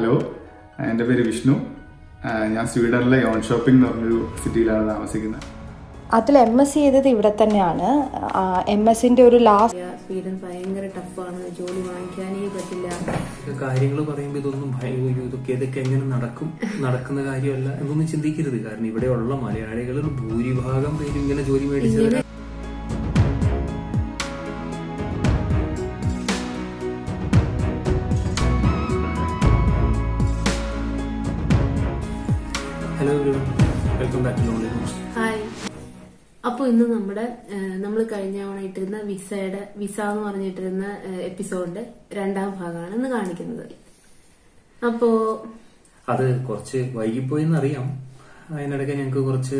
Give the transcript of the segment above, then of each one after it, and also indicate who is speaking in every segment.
Speaker 1: Hello, എൻ്റെ പേര് വിഷ്ണു. ഞാൻ സ്വീഡനിലെ യോൺ ഷോപ്പിംഗ് എന്ന് പറഞ്ഞൊരു സിറ്റിയിലാണ് താമസിക്കുന്നത്.
Speaker 2: അതിൽ MSc ചെയ്തത് ഇവിടെ തന്നെയാണ്. MSന്റെ ഒരു ലാസ്റ്റ്
Speaker 3: സ്വീഡൻ ഭയങ്കര ടഫാണ്, ജോലി വാങ്ങിക്കാനേ പറ്റില്ല.
Speaker 4: കാര്യങ്ങൾ പറയുമ്പോൾ ഇതൊക്കെ എങ്ങനെ നടക്കുന്ന കാര്യമല്ല എന്നൊന്നും ചിന്തിക്കരുത്. കാരണം ഇവിടെയുള്ള മലയാളികളിൽ ഭൂരിഭാഗം പേരും ഇങ്ങനെ ജോലി മേടിച്ചത്. Hello, welcome back to lonely notes.
Speaker 3: Hi. അപ്പോൾ ഇന്ന് നമ്മൾ കഴിഞ്ഞ തവണ ഇട്ടിരുന്ന വിസ എന്ന് പറഞ്ഞിട്ടിരുന്ന എപ്പിസോഡിന്റെ രണ്ടാം ഭാഗമാണ് ഇന്ന് കാണിക്കുന്നത്. അപ്പോ അത്
Speaker 4: കുറച്ച് വൈകിപ്പോയെന്ന് അറിയാം. അതിനിടയ്ക്ക് ഞങ്ങൾക്ക് കുറച്ച്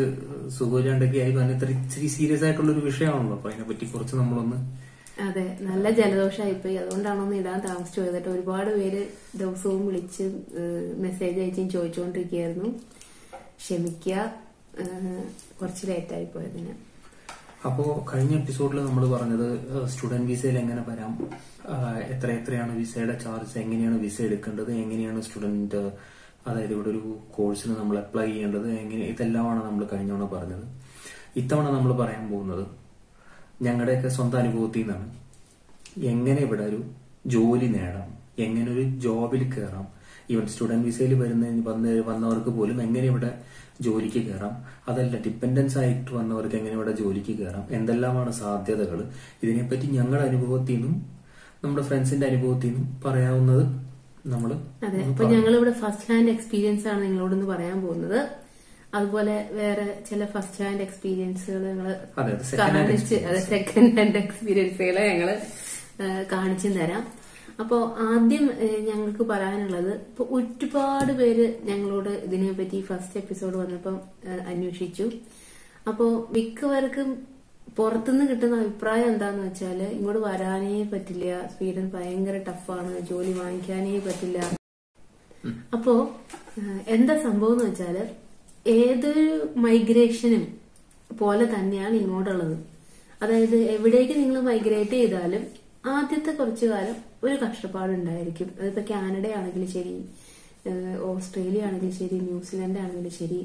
Speaker 4: സുഖമില്ലാണ്ടൊക്കെ ആയി. ഇച്ചിരി സീരിയസ് ആയിട്ടുള്ള ഒരു വിഷയമാണല്ലോ. അപ്പൊ അതിനെപ്പറ്റി കുറച്ച് നമ്മളൊന്ന്
Speaker 3: അതെ, നല്ല ജലദോഷമായിപ്പോയി. അതുകൊണ്ടാണൊന്ന് ഇടാൻ താമസിച്ചു പോയതിട്ട് ഒരുപാട് പേര് ദിവസവും വിളിച്ച് മെസ്സേജ് അയച്ചും ചോദിച്ചുകൊണ്ടിരിക്കുകയായിരുന്നു. ക്ഷമിക്കുക, കുറച്ച് ലേറ്റായി പോയതിന്.
Speaker 4: അപ്പോ കഴിഞ്ഞ എപ്പിസോഡിൽ നമ്മൾ പറഞ്ഞത് സ്റ്റുഡന്റ് വിസയിൽ എങ്ങനെ വരാം, എത്രയാണ് വിസയുടെ ചാർജ്, എങ്ങനെയാണ് വിസ എടുക്കേണ്ടത്, എങ്ങനെയാണ് സ്റ്റുഡന്റ് അതായത് ഇവിടെ ഒരു കോഴ്സിന് നമ്മൾ അപ്ലൈ ചെയ്യേണ്ടത്, ഇതെല്ലാമാണ് നമ്മൾ കഴിഞ്ഞ തവണ പറഞ്ഞത്. ഇത്തവണ നമ്മൾ പറയാൻ പോകുന്നത് ഞങ്ങളുടെയൊക്കെ സ്വന്തം അനുഭവത്തിൽ നിന്നാണ്. എങ്ങനെ ഇവിടെ ഒരു ജോലി നേടാം, എങ്ങനെ ഒരു ജോബിൽ കയറാം, ഈവൻ സ്റ്റുഡന്റ് വിസയിൽ വന്നവർക്ക് പോലും എങ്ങനെ ഇവിടെ ജോലിക്ക് കയറാം, അതല്ല ഡിപ്പെൻഡൻസ് ആയിട്ട് വന്നവർക്ക് എങ്ങനെ ഇവിടെ ജോലിക്ക് കയറാം, എന്തെല്ലാമാണ് സാധ്യതകൾ, ഇതിനെപ്പറ്റി ഞങ്ങളുടെ അനുഭവത്തിൽ നിന്നും നമ്മുടെ ഫ്രണ്ട്സിന്റെ അനുഭവത്തിൽ നിന്നും പറയാവുന്നത് നമ്മൾ.
Speaker 3: അതെ, അപ്പൊ ഞങ്ങളിവിടെ ഫസ്റ്റ് ഹാൻഡ് എക്സ്പീരിയൻസ് ആണ് നിങ്ങളോടൊന്ന് പറയാൻ പോകുന്നത്. അതുപോലെ വേറെ ചില ഫസ്റ്റ് ഹാൻഡ് എക്സ്പീരിയൻസുകൾ ഞങ്ങള് സെക്കൻഡ് ഹാൻഡ് എക്സ്പീരിയൻസുകളെ ഞങ്ങള് കാണിച്ചു തരാം. അപ്പോ ആദ്യം ഞങ്ങൾക്ക് പറയാനുള്ളത്, ഇപ്പൊ ഒരുപാട് പേര് ഞങ്ങളോട് ഇതിനെപ്പറ്റി ഫസ്റ്റ് എപ്പിസോഡ് വന്നപ്പം അന്വേഷിച്ചു. അപ്പോ മിക്കവർക്കും പുറത്തുനിന്ന് കിട്ടുന്ന അഭിപ്രായം എന്താന്ന് വെച്ചാല് ഇങ്ങോട്ട് വരാനേ പറ്റില്ല, സ്വീഡൻ ഭയങ്കര ടഫാണ്, ജോലി വാങ്ങിക്കാനേ പറ്റില്ല. അപ്പോ എന്താ സംഭവം എന്ന് വെച്ചാല് ഏതൊരു മൈഗ്രേഷനും പോലെ തന്നെയാണ് ഇങ്ങോട്ടുള്ളത്. അതായത് എവിടേക്ക് നിങ്ങൾ മൈഗ്രേറ്റ് ചെയ്താലും ആദ്യത്തെ കുറച്ചു കാലം ഒരു കഷ്ടപ്പാടുണ്ടായിരിക്കും. അതിപ്പോ കാനഡ ആണെങ്കിലും ശരി, ഓസ്ട്രേലിയ ആണെങ്കിലും ശരി, ന്യൂസിലാൻഡ് ആണെങ്കിലും ശരി,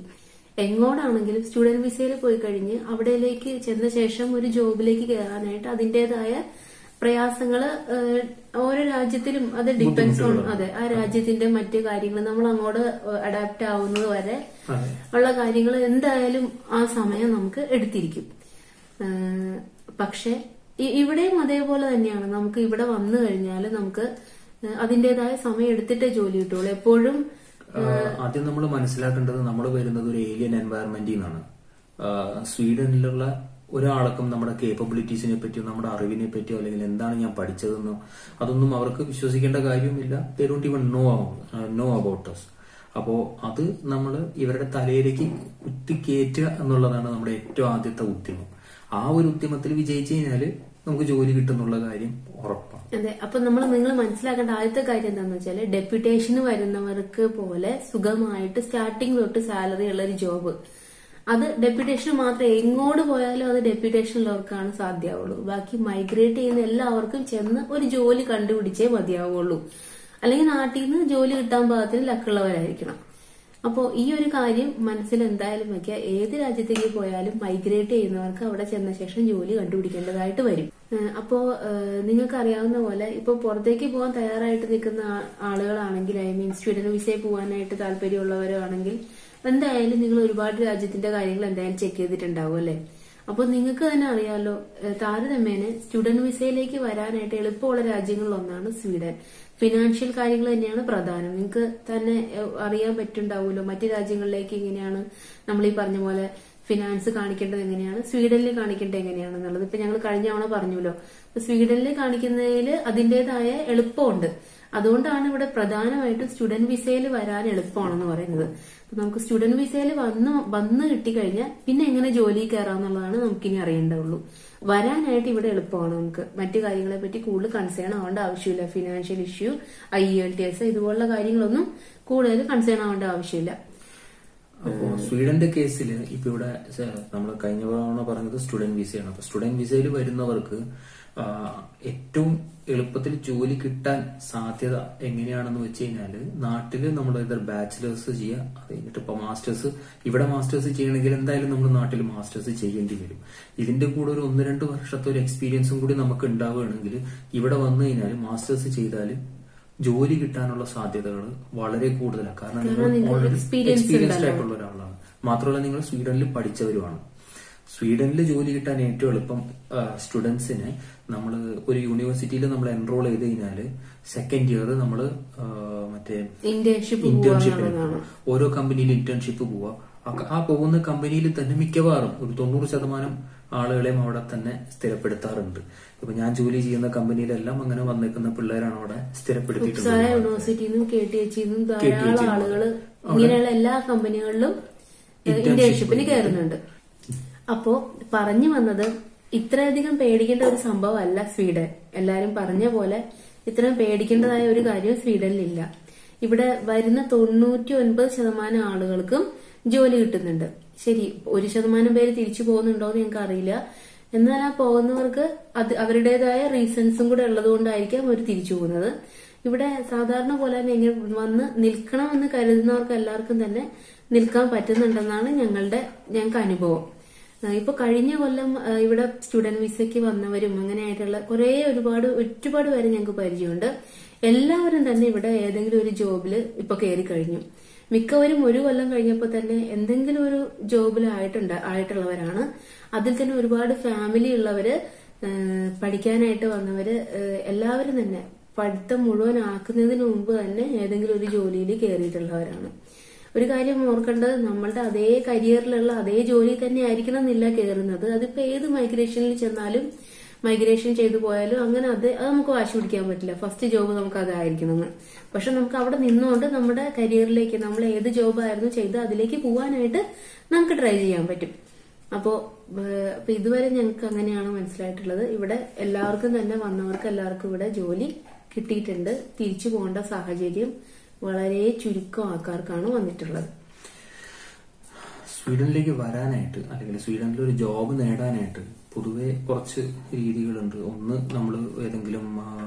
Speaker 3: എങ്ങോട്ടാണെങ്കിലും സ്റ്റുഡന്റ് വിസയിൽ പോയി കഴിഞ്ഞ് അവിടേക്ക് ചെന്ന ശേഷം ഒരു ജോബിലേക്ക് കയറാനായിട്ട് അതിന്റേതായ പ്രയാസങ്ങള് ഓരോ രാജ്യത്തിലും അത് ഡിപ്പെൻസ് ഓൺ ആ രാജ്യത്തിന്റെ മറ്റു കാര്യങ്ങൾ നമ്മൾ അങ്ങോട്ട് അഡാപ്റ്റ് ആവുന്നത് വരെ ഉള്ള കാര്യങ്ങൾ എന്തായാലും ആ സമയം നമുക്ക് എടുത്തിരിക്കും. പക്ഷെ ഇവിടെയും അതേപോലെ തന്നെയാണ്. നമുക്ക് ഇവിടെ വന്നു കഴിഞ്ഞാൽ നമുക്ക് അതിന്റേതായ സമയം എടുത്തിട്ടേ ജോലി കിട്ടുള്ളൂ. എപ്പോഴും
Speaker 4: ആദ്യം നമ്മൾ മനസ്സിലാക്കേണ്ടത് നമ്മൾ വരുന്നത് ഒരു ഏലിയൻ എൻവയറമെന്റിൽ നിന്നാണ്. സ്വീഡനിലുള്ള ഒരാൾക്കും നമ്മുടെ കേപ്പബിലിറ്റീസിനെ പറ്റിയോ നമ്മുടെ അറിവിനെ പറ്റിയോ അല്ലെങ്കിൽ എന്താണ് ഞാൻ പഠിച്ചതെന്നോ അതൊന്നും അവർക്ക് വിശ്വസിക്കേണ്ട കാര്യവുമില്ല. They don't even know about us. അപ്പോ അത് നമ്മൾ ഇവരുടെ തലയിലേക്ക് കുത്തിക്കയറ്റുക എന്നുള്ളതാണ് നമ്മുടെ ഏറ്റവും ആദ്യത്തെ ഉദ്യമം. ആ ഒരു ഉദ്യമത്തിൽ വിജയിച്ചു കഴിഞ്ഞാല് നമുക്ക് ജോലി കിട്ടുന്നുള്ള കാര്യം ഉറപ്പാണ്.
Speaker 3: അതെ, അപ്പൊ നിങ്ങൾ മനസ്സിലാക്കേണ്ട ആദ്യത്തെ കാര്യം എന്താണെന്ന് വെച്ചാല് ഡെപ്യൂട്ടേഷന് വരുന്നവർക്ക് പോലെ സുഖമായിട്ട് സ്റ്റാർട്ടിങ് തൊട്ട് സാലറി ഉള്ള ഒരു ജോബ്, അത് ഡെപ്യൂട്ടേഷൻ മാത്രം എങ്ങോട്ട് പോയാലും അത് ഡെപ്യൂട്ടേഷനുള്ളവർക്കാണ് സാധ്യമാവുള്ളൂ. ബാക്കി മൈഗ്രേറ്റ് ചെയ്യുന്ന എല്ലാവർക്കും ചെന്ന് ഒരു ജോലി കണ്ടുപിടിച്ചേ മതിയാവുള്ളൂ. അല്ലെങ്കിൽ നാട്ടിൽ നിന്ന് ജോലി കിട്ടാൻ പാകത്തിന് ലക്കുള്ളവരായിരിക്കണം. അപ്പോ ഈ ഒരു കാര്യം മനസ്സിൽ എന്തായാലും വെക്കുക. ഏത് രാജ്യത്തേക്ക് പോയാലും മൈഗ്രേറ്റ് ചെയ്യുന്നവർക്ക് അവിടെ ചെന്ന ശേഷം ജോലി കണ്ടുപിടിക്കേണ്ടതായിട്ട് വരും. അപ്പോ നിങ്ങൾക്ക് അറിയാവുന്ന പോലെ ഇപ്പൊ പുറത്തേക്ക് പോകാൻ തയ്യാറായിട്ട് നിൽക്കുന്ന ആളുകളാണെങ്കിൽ, സ്റ്റുഡന്റ് വിസയിൽ പോകാനായിട്ട് താല്പര്യമുള്ളവരോ ആണെങ്കിൽ എന്തായാലും നിങ്ങൾ ഒരുപാട് രാജ്യത്തിന്റെ കാര്യങ്ങൾ എന്തായാലും ചെക്ക് ചെയ്തിട്ടുണ്ടാവും അല്ലെ. അപ്പൊ നിങ്ങൾക്ക് തന്നെ അറിയാലോ, താരതമ്യേന സ്റ്റുഡന്റ് വിസയിലേക്ക് വരാനായിട്ട് എളുപ്പമുള്ള രാജ്യങ്ങളിൽ ഒന്നാണ് സ്വീഡൻ. ഫിനാൻഷ്യൽ കാര്യങ്ങൾ തന്നെയാണ് പ്രധാനം. നിങ്ങൾക്ക് തന്നെ അറിയാൻ പറ്റുണ്ടാവുമല്ലോ മറ്റു രാജ്യങ്ങളിലേക്ക് എങ്ങനെയാണ് നമ്മൾ ഈ പറഞ്ഞ പോലെ ഫിനാൻസ് കാണിക്കേണ്ടത് എങ്ങനെയാണ്, സ്വീഡനിൽ കാണിക്കേണ്ടത് എങ്ങനെയാണെന്നുള്ളത് ഇപ്പൊ ഞങ്ങൾ കഴിഞ്ഞ തവണ പറഞ്ഞല്ലോ. സ്വീഡനിൽ കാണിക്കുന്നതിൽ അതിന്റേതായ എളുപ്പമുണ്ട്. അതുകൊണ്ടാണ് ഇവിടെ പ്രധാനമായിട്ടും സ്റ്റുഡന്റ് വിസയിൽ വരാൻ എളുപ്പമാണെന്ന് പറയുന്നത്. അപ്പൊ നമുക്ക് സ്റ്റുഡന്റ് വിസയിൽ വന്ന് കിട്ടിക്കഴിഞ്ഞാൽ പിന്നെ എങ്ങനെ ജോലി കയറാന്നുള്ളതാണ് നമുക്കിനി അറിയേണ്ടതുള്ളൂ. വരാനായിട്ട് ഇവിടെ എളുപ്പമാണ്. നമുക്ക് മറ്റു കാര്യങ്ങളെ പറ്റി കൂടുതൽ കൺസേൺ ആവേണ്ട ആവശ്യമില്ല. ഫിനാൻഷ്യൽ ഇഷ്യൂ, IELTS ഇതുപോലുള്ള കാര്യങ്ങളൊന്നും കൂടുതൽ കൺസേൺ ആവേണ്ട ആവശ്യമില്ല.
Speaker 4: അപ്പോൾ സ്വീഡന്റെ കേസിൽ ഇപ്പൊ ഇവിടെ നമ്മൾ കഴിഞ്ഞ തവണ പറഞ്ഞത് സ്റ്റുഡന്റ് വിസയാണ്. അപ്പൊ സ്റ്റുഡന്റ് വിസയിൽ വരുന്നവർക്ക് ഏറ്റവും എളുപ്പത്തിൽ ജോലി കിട്ടാൻ സാധ്യത എങ്ങനെയാണെന്ന് വെച്ച് കഴിഞ്ഞാല് നാട്ടില് നമ്മൾ ഇതർ ബാച്ചിലേഴ്സ് ചെയ്യുക, അത് കഴിഞ്ഞിട്ട് ഇപ്പൊ മാസ്റ്റേഴ്സ്, ഇവിടെ മാസ്റ്റേഴ്സ് ചെയ്യണമെങ്കിൽ എന്തായാലും നമ്മൾ നാട്ടിൽ മാസ്റ്റേഴ്സ് ചെയ്യേണ്ടി വരും. ഇതിന്റെ കൂടെ ഒരു 1-2 വർഷത്തെ ഒരു എക്സ്പീരിയൻസും കൂടി നമുക്ക് ഉണ്ടാവുകയാണെങ്കിൽ ഇവിടെ വന്നു കഴിഞ്ഞാൽ മാസ്റ്റേഴ്സ് ചെയ്താൽ ജോലി കിട്ടാനുള്ള സാധ്യതകൾ വളരെ കൂടുതലാണ്. കാരണം നിങ്ങൾ ഓൾറെഡി എക്സ്പീരിയൻസ്ഡ് ആയിട്ടുള്ള ഒരാളാണ്. മാത്രമല്ല നിങ്ങൾ സ്വീഡനിൽ പഠിച്ചവരുമാണ്. സ്വീഡനിൽ ജോലി കിട്ടാൻ ഏറ്റവും എളുപ്പം സ്റ്റുഡൻസിന് നമ്മൾ ഒരു യൂണിവേഴ്സിറ്റിയിൽ നമ്മൾ എൻറോൾ ചെയ്ത് കഴിഞ്ഞാല് സെക്കൻഡ് ഇയർ നമ്മൾ മറ്റേ ഇന്റേൺഷിപ്പിന് ഓരോ കമ്പനിയിൽ ഇന്റേൺഷിപ്പ് പോവാ. ആ പോകുന്ന കമ്പനിയിൽ തന്നെ മിക്കവാറും ഒരു 90% ആളുകളെയും അവിടെ തന്നെ സ്ഥിരപ്പെടുത്താറുണ്ട്. ഇപ്പൊ ഞാൻ ജോലി ചെയ്യുന്ന കമ്പനിയിലെല്ലാം അങ്ങനെ വന്നേക്കുന്ന പിള്ളേരാണ് അവിടെ സ്ഥിരപ്പെടുത്തിയിട്ടുള്ളത്.
Speaker 3: യൂണിവേഴ്സിറ്റിന്നും KTH-ന്നും ധാരാളം ആളുകൾ ഇങ്ങനെയുള്ള എല്ലാ കമ്പനികളിലും ഇന്റേൺഷിപ്പിന് കയറുന്നുണ്ട്. അപ്പോ പറഞ്ഞു വന്നത് ഇത്രയധികം പേടിക്കേണ്ട ഒരു സംഭവമല്ല സ്വീഡൻ. എല്ലാരും പറഞ്ഞ പോലെ ഇത്രയും പേടിക്കേണ്ടതായ ഒരു കാര്യം സ്വീഡനിലില്ല. ഇവിടെ വരുന്ന 99% ആളുകൾക്കും ജോലി കിട്ടുന്നുണ്ട്. ശരി, 1% പേര് തിരിച്ചു പോകുന്നുണ്ടോ എന്ന് ഞങ്ങൾക്ക് അറിയില്ല. എന്നാൽ ആ പോകുന്നവർക്ക് അത് അവരുടേതായ റീസൺസും കൂടെ ഉള്ളതുകൊണ്ടായിരിക്കാം അവർ തിരിച്ചു പോകുന്നത്. ഇവിടെ സാധാരണ പോലെ തന്നെ ഇങ്ങനെ വന്ന് നിൽക്കണമെന്ന് കരുതുന്നവർക്ക് എല്ലാവർക്കും തന്നെ നിൽക്കാൻ പറ്റുന്നുണ്ടെന്നാണ് ഞങ്ങൾക്ക് അനുഭവം. ഇപ്പൊ കഴിഞ്ഞ കൊല്ലം ഇവിടെ സ്റ്റുഡന്റ് വിസയ്ക്ക് വന്നവരും അങ്ങനെയായിട്ടുള്ള ഒരുപാട് പേര് ഞങ്ങൾക്ക് പരിചയമുണ്ട്. എല്ലാവരും തന്നെ ഇവിടെ ഏതെങ്കിലും ഒരു ജോബില് ഇപ്പൊ കയറി കഴിഞ്ഞു. മിക്കവരും 1 കൊല്ലം കഴിഞ്ഞപ്പോൾ തന്നെ എന്തെങ്കിലും ഒരു ജോബിൽ ആയിട്ടുള്ളവരാണ്. അതിൽ തന്നെ ഒരുപാട് ഫാമിലി ഉള്ളവര്, പഠിക്കാനായിട്ട് വന്നവര്, എല്ലാവരും തന്നെ പഠിത്തം മുഴുവൻ ആക്കുന്നതിന് മുമ്പ് തന്നെ ഏതെങ്കിലും ഒരു ജോലിയിൽ കയറിയിട്ടുള്ളവരാണ്. ഒരു കാര്യം ഓർക്കേണ്ടത്, നമ്മളുടെ അതേ കരിയറിലുള്ള അതേ ജോലി തന്നെ ആയിരിക്കണം എന്നില്ല കയറുന്നത്. അതിപ്പോ ഏത് മൈഗ്രേഷനിൽ ചെന്നാലും, മൈഗ്രേഷൻ ചെയ്തു പോയാലും അങ്ങനെ അത് നമുക്ക് വാശി പിടിക്കാൻ പറ്റില്ല. ഫസ്റ്റ് ജോബ് നമുക്ക് അതായിരിക്കണം. പക്ഷെ നമുക്ക് അവിടെ നിന്നുകൊണ്ട് നമ്മുടെ കരിയറിലേക്ക് നമ്മൾ ഏത് ജോബായിരുന്നു ചെയ്ത് അതിലേക്ക് പോവാനായിട്ട് നമുക്ക് ട്രൈ ചെയ്യാൻ പറ്റും. അപ്പോ ഇതുവരെ ഞങ്ങൾക്ക് അങ്ങനെയാണ് മനസ്സിലായിട്ടുള്ളത്. ഇവിടെ എല്ലാവർക്കും തന്നെ വന്നവർക്ക് എല്ലാവർക്കും ഇവിടെ ജോലി കിട്ടിയിട്ടുണ്ട്. തിരിച്ചു പോകേണ്ട സാഹചര്യം വളരെ ചുരുക്കം ആൾക്കാർക്കാണ് വന്നിട്ടുള്ളത്.
Speaker 4: സ്വീഡനിലേക്ക് വരാനായിട്ട് അല്ലെങ്കിൽ സ്വീഡനിൽ ഒരു ജോബ് നേടാനായിട്ട് പൊതുവെ കുറച്ച് രീതികളുണ്ട്. ഒന്ന്, നമ്മൾ ഏതെങ്കിലും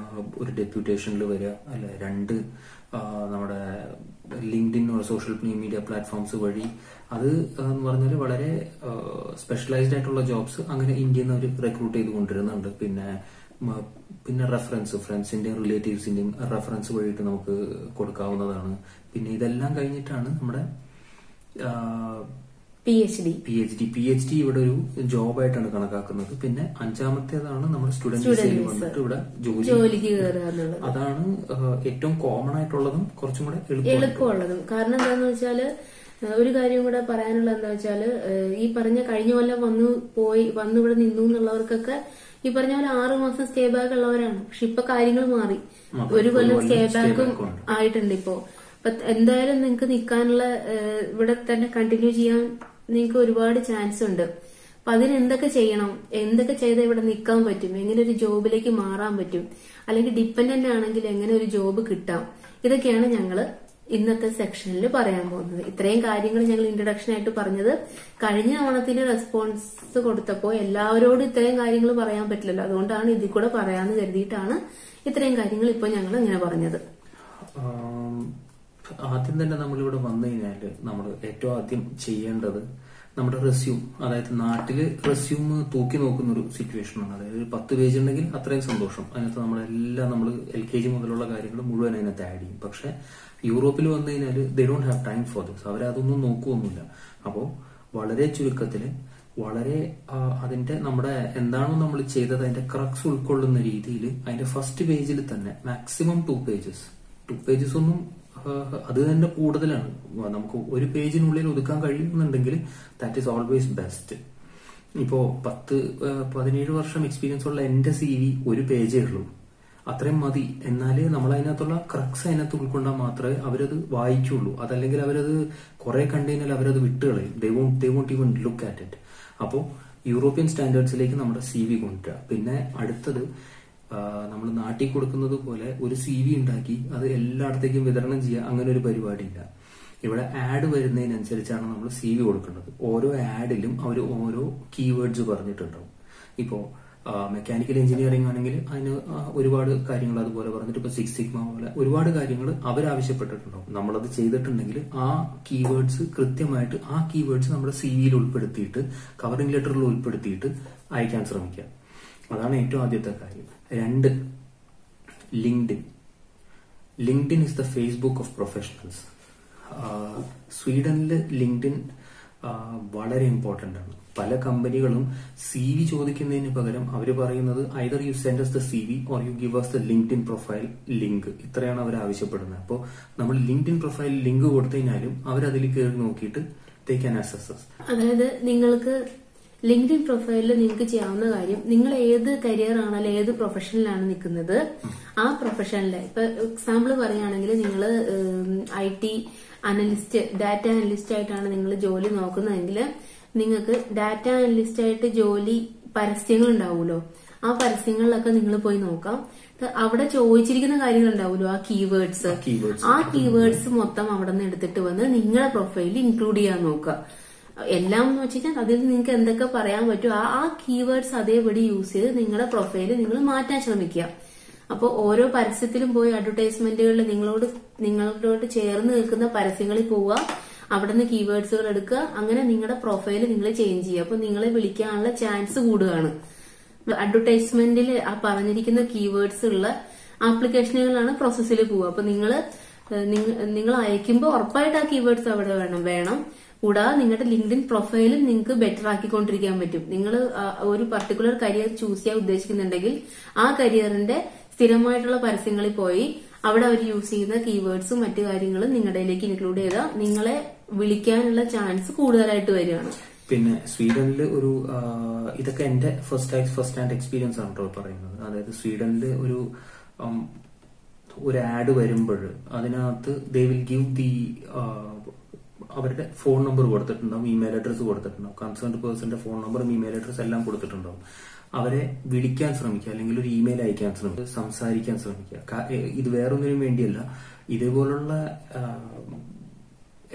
Speaker 4: ഒരു ഡെപ്യൂട്ടേഷനിൽ വരിക, അല്ലെ 2 നമ്മുടെ ലിങ്ക്ഡിൻ സോഷ്യൽ മീഡിയ പ്ലാറ്റ്ഫോംസ് വഴി. അത് എന്ന് പറഞ്ഞാൽ വളരെ സ്പെഷ്യലൈസ്ഡ് ആയിട്ടുള്ള ജോബ്സ് അങ്ങനെ ഇന്ത്യയിൽ നിന്ന് അവർ റിക്രൂട്ട് ചെയ്ത് കൊണ്ടിരുന്നുണ്ട്. പിന്നെ റെഫറൻസ്, ഫ്രണ്ട്സിന്റെയും റിലേറ്റീവ്സിന്റെയും റെഫറൻസ് വഴിയിട്ട് നമുക്ക് കൊടുക്കാവുന്നതാണ്. പിന്നെ ഇതെല്ലാം കഴിഞ്ഞിട്ടാണ് നമ്മുടെ PhD ഇവിടെ ഒരു ജോബായിട്ടാണ് കണക്കാക്കുന്നത്. പിന്നെ 5ാമത്തേതാണ് നമ്മുടെ സ്റ്റുഡന്റ് വിസയിൽ വന്നിട്ട് ഇവിടെ ജോലിക്ക് കയറുക. അതാണ് ഏറ്റവും കോമൺ ആയിട്ടുള്ളതും കുറച്ചും കൂടെ
Speaker 3: എളുപ്പമുള്ളതും. കാരണം എന്താന്ന് വെച്ചാല് ഒരു കാര്യം കൂടെ പറയാനുള്ളത് എന്താ വെച്ചാല്, ഈ പറഞ്ഞ കഴിഞ്ഞ കൊല്ലം വന്നു ഇവിടെ നിന്നു എന്നുള്ളവർക്കൊക്കെ ഈ പറഞ്ഞ പോലെ 6 മാസം സ്റ്റേ ബാക്ക് ഉള്ളവരാണ്. പക്ഷെ ഇപ്പൊ കാര്യങ്ങൾ മാറി. 1 കൊല്ലം സ്റ്റേ ബാക്കും ആയിട്ടുണ്ട് ഇപ്പോ. അപ്പൊ എന്തായാലും നിങ്ങൾക്ക് നിൽക്കാനുള്ള, ഇവിടെ തന്നെ കണ്ടിന്യൂ ചെയ്യാൻ നിങ്ങൾക്ക് ഒരുപാട് ചാൻസ് ഉണ്ട്. അപ്പൊ അതിന് എന്തൊക്കെ ചെയ്യണം, എന്തൊക്കെ ചെയ്താൽ ഇവിടെ നിൽക്കാൻ പറ്റും, എങ്ങനെ ഒരു ജോബിലേക്ക് മാറാൻ പറ്റും, അല്ലെങ്കിൽ ഡിപ്പെൻഡന്റ് ആണെങ്കിൽ എങ്ങനെ ഒരു ജോബ് കിട്ടാം, ഇതൊക്കെയാണ് ഞങ്ങള് ഇന്നത്തെ സെക്ഷനിൽ പറയാൻ പോകുന്നത്. ഇത്രയും കാര്യങ്ങൾ ഞങ്ങൾ ഇൻട്രൊഡക്ഷൻ ആയിട്ട് പറഞ്ഞത് കഴിഞ്ഞ തവണത്തിന്റെ റെസ്പോൺസ് കൊടുത്തപ്പോൾ എല്ലാവരോടും ഇത്രയും കാര്യങ്ങൾ പറയാൻ പറ്റില്ലല്ലോ. അതുകൊണ്ടാണ് ഇതിൽ കൂടെ പറയാന്ന് കരുതിയിട്ടാണ് ഇത്രയും കാര്യങ്ങൾ ഇപ്പൊ ഞങ്ങൾ ഇങ്ങനെ പറഞ്ഞത്.
Speaker 4: ആദ്യം തന്നെ നമ്മളിവിടെ വന്നു കഴിഞ്ഞാല് നമ്മൾ ഏറ്റവും ആദ്യം ചെയ്യേണ്ടത് നമ്മുടെ റെസ്യൂം, അതായത് നാട്ടില് റെസ്യൂം തൂക്കി നോക്കുന്ന ഒരു സിറ്റുവേഷനാണ്. അതായത് 10 പേജ് ഉണ്ടെങ്കിൽ അത്രയും സന്തോഷം. അതിനകത്ത് നമ്മളെല്ലാം നമ്മൾ LKG മുതലുള്ള കാര്യങ്ങൾ മുഴുവൻ അതിനകത്ത് ആഡ് ചെയ്യും. പക്ഷെ യൂറോപ്പിൽ വന്നു കഴിഞ്ഞാൽ they don't have time for this. അവരതൊന്നും നോക്കുകയൊന്നുമില്ല. അപ്പോൾ വളരെ ചുരുക്കത്തില് വളരെ അതിന്റെ നമ്മുടെ എന്താണോ നമ്മൾ ചെയ്തത് അതിന്റെ ക്രക്സ് ഉൾക്കൊള്ളുന്ന രീതിയിൽ അതിന്റെ ഫസ്റ്റ് പേജിൽ തന്നെ മാക്സിമം 2 പേജസ് ഒന്നും അത് തന്നെ കൂടുതലാണ്. നമുക്ക് ഒരു പേജിനുള്ളിൽ ഒതുക്കാൻ കഴിയുന്നുണ്ടെങ്കിൽ ദാറ്റ് ഈസ് ഓൾവേസ് ബെസ്റ്റ്. ഇപ്പോ 17 വർഷം എക്സ്പീരിയൻസ് ഉള്ള എന്റെ CV 1 പേജേ ഉള്ളൂ. അത്രയും മതി. എന്നാലേ നമ്മൾ അതിനകത്തുള്ള ക്രക്സ് അതിനകത്ത് ഉൾക്കൊണ്ടാൽ മാത്രമേ അവരത് വായിക്കുള്ളൂ. അതല്ലെങ്കിൽ അവരത് കുറെ കണ്ടുകഴിഞ്ഞാൽ അവരത് വിട്ടുകളയും. They won't even look at it. അപ്പോൾ യൂറോപ്യൻ സ്റ്റാൻഡേർഡ്സിലേക്ക് നമ്മുടെ CV കൊണ്ടുവരിക. പിന്നെ അടുത്തത്, നമ്മൾ നാട്ടിൽ കൊടുക്കുന്നത് പോലെ ഒരു CV ഉണ്ടാക്കി അത് എല്ലായിടത്തേക്കും വിതരണം ചെയ്യുക, അങ്ങനെ ഒരു പരിപാടിയില്ല. ഇവിടെ ആഡ് വരുന്നതിനനുസരിച്ചാണ് നമ്മൾ CV കൊടുക്കേണ്ടത്. ഓരോ ആഡിലും അവർ ഓരോ കീവേഡ്സ് പറഞ്ഞിട്ടുണ്ടാവും. ഇപ്പോ മെക്കാനിക്കൽ എഞ്ചിനീയറിംഗ് ആണെങ്കിൽ അതിന് ഒരുപാട് കാര്യങ്ങൾ അതുപോലെ പറഞ്ഞിട്ട് ഇപ്പൊ 6 സിഗ്മ പോലെ ഒരുപാട് കാര്യങ്ങൾ അവരാവശ്യപ്പെട്ടിട്ടുണ്ടാവും. നമ്മളത് ചെയ്തിട്ടുണ്ടെങ്കിൽ ആ കീവേഡ്സ് കൃത്യമായിട്ട് ആ കീവേഡ്സ് നമ്മുടെ CVയിൽ ഉൾപ്പെടുത്തിയിട്ട് കവറിംഗ് ലെറ്ററിൽ ഉൾപ്പെടുത്തിയിട്ട് അയക്കാൻ ശ്രമിക്കുക. അതാണ് ഏറ്റവും ആദ്യത്തെ കാര്യം. 2, LinkedIn is the Facebook of professionals. സ്വീഡനിൽ ലിങ്ക്ഡിൻ വളരെ ഇമ്പോർട്ടന്റ് ആണ്. പല കമ്പനികളും CV ചോദിക്കുന്നതിന് പകരം അവർ പറയുന്നത് either you send us the CV or you give us the LinkedIn profile link. ഇത്രയാണ് അവർ ആവശ്യപ്പെടുന്നത്. അപ്പോൾ നമ്മൾ LinkedIn പ്രൊഫൈൽ ലിങ്ക് കൊടുത്തു കഴിഞ്ഞാലും അവരതിൽ കയറി നോക്കിയിട്ട് they can assess us.
Speaker 3: അതായത് നിങ്ങൾക്ക് ലിങ്ക്ഡിൻ പ്രൊഫൈലിൽ നിങ്ങൾക്ക് ചെയ്യാവുന്ന കാര്യം, നിങ്ങൾ ഏത് കരിയർ ആണല്ലോ ഏത് പ്രൊഫഷനിലാണ് നിൽക്കുന്നത് ആ പ്രൊഫഷനിലെ ഇപ്പൊ എക്സാമ്പിൾ പറയുകയാണെങ്കിൽ നിങ്ങൾ IT അനലിസ്റ്റ്, ഡാറ്റ അനലിസ്റ്റ് ആയിട്ടാണ് നിങ്ങൾ ജോലി നോക്കുന്നതെങ്കിൽ നിങ്ങൾക്ക് ഡാറ്റ അനലിസ്റ്റ് ആയിട്ട് ജോലി പരസ്യങ്ങൾ ഉണ്ടാവുമല്ലോ, ആ പരസ്യങ്ങളിലൊക്കെ നിങ്ങൾ പോയി നോക്കാം. അവിടെ ചോദിച്ചിരിക്കുന്ന കാര്യങ്ങൾ ഉണ്ടാവുമല്ലോ, ആ കീവേഡ്സ് മൊത്തം അവിടെ നിന്ന് എടുത്തിട്ട് വന്ന് നിങ്ങളുടെ പ്രൊഫൈലിൽ ഇൻക്ലൂഡ് ചെയ്യാൻ നോക്കുക. എല്ലാം എന്ന് വെച്ചാൽ അതിൽ നിങ്ങൾക്ക് എന്തൊക്കെ പറയാൻ പറ്റും ആ കീവേഡ്സ് അതേപടി യൂസ് ചെയ്ത് നിങ്ങളുടെ പ്രൊഫൈല് നിങ്ങൾ മാറ്റാൻ ശ്രമിക്കുക. അപ്പോൾ ഓരോ പരസ്യത്തിലും പോയി അഡ്വർടൈസ്മെന്റുകളിൽ നിങ്ങളോട് ചേർന്ന് നിൽക്കുന്ന പരസ്യങ്ങളിൽ പോവുക, അവിടെ നിന്ന് കീവേഡ്സുകൾ എടുക്കുക, അങ്ങനെ നിങ്ങളുടെ പ്രൊഫൈല് നിങ്ങൾ ചേഞ്ച് ചെയ്യുക. അപ്പൊ നിങ്ങളെ വിളിക്കാനുള്ള ചാൻസ് കൂടുകയാണ്. അഡ്വർടൈസ്മെന്റിൽ ആ പറഞ്ഞിരിക്കുന്ന കീവേഡ്സ് ഉള്ള ആപ്ലിക്കേഷനുകളാണ് പ്രോസസ്സിൽ പോവുക. അപ്പൊ നിങ്ങൾ അയക്കുമ്പോൾ ഉറപ്പായിട്ട് ആ കീവേഡ്സ് അവിടെ വേണം. കൂടാതെ നിങ്ങളുടെ ലിങ്ക്ഡിൻ പ്രൊഫൈലും നിങ്ങൾക്ക് ബെറ്റർ ആക്കിക്കൊണ്ടിരിക്കാൻ പറ്റും. നിങ്ങൾ ഒരു പർട്ടിക്കുലർ കരിയർ ചൂസ് ചെയ്യാൻ ഉദ്ദേശിക്കുന്നുണ്ടെങ്കിൽ ആ കരിയറിന്റെ സ്ഥിരമായിട്ടുള്ള പരസ്യങ്ങളിൽ പോയി അവിടെ അവർ യൂസ് ചെയ്യുന്ന കീവേഡ്സും മറ്റു കാര്യങ്ങളും നിങ്ങളുടെയിലേക്ക് ഇൻക്ലൂഡ് ചെയ്താൽ നിങ്ങളെ വിളിക്കാനുള്ള ചാൻസ് കൂടുതലായിട്ട് വരികയാണ്.
Speaker 4: പിന്നെ സ്വീഡനിൽ ഇതൊക്കെ എന്റെ ഫസ്റ്റ് ഹാൻഡ് എക്സ്പീരിയൻസ് ആണ് കേട്ടോ പറയുന്നത്. അതായത് സ്വീഡനിൽ ഒരു ആഡ് വരുമ്പോൾ അതിനകത്ത് ദേ വിൽ ഗിവ് ദി അവരുടെ ഫോൺ നമ്പർ കൊടുത്തിട്ടുണ്ടാവും, ഇമെയിൽ അഡ്രസ് കൊടുത്തിട്ടുണ്ടാവും, കൺസേൺഡ് പേഴ്സന്റെ ഫോൺ നമ്പറും ഇമെയിൽ അഡ്രസ് എല്ലാം കൊടുത്തിട്ടുണ്ടാവും. അവരെ വിളിക്കാൻ ശ്രമിക്കുക, അല്ലെങ്കിൽ ഒരു ഇമെയിൽ അയക്കാൻ ശ്രമിക്കുക, സംസാരിക്കാൻ ശ്രമിക്കുക. ഇത് വേറൊന്നിനും വേണ്ടിയല്ല, ഇതേപോലുള്ള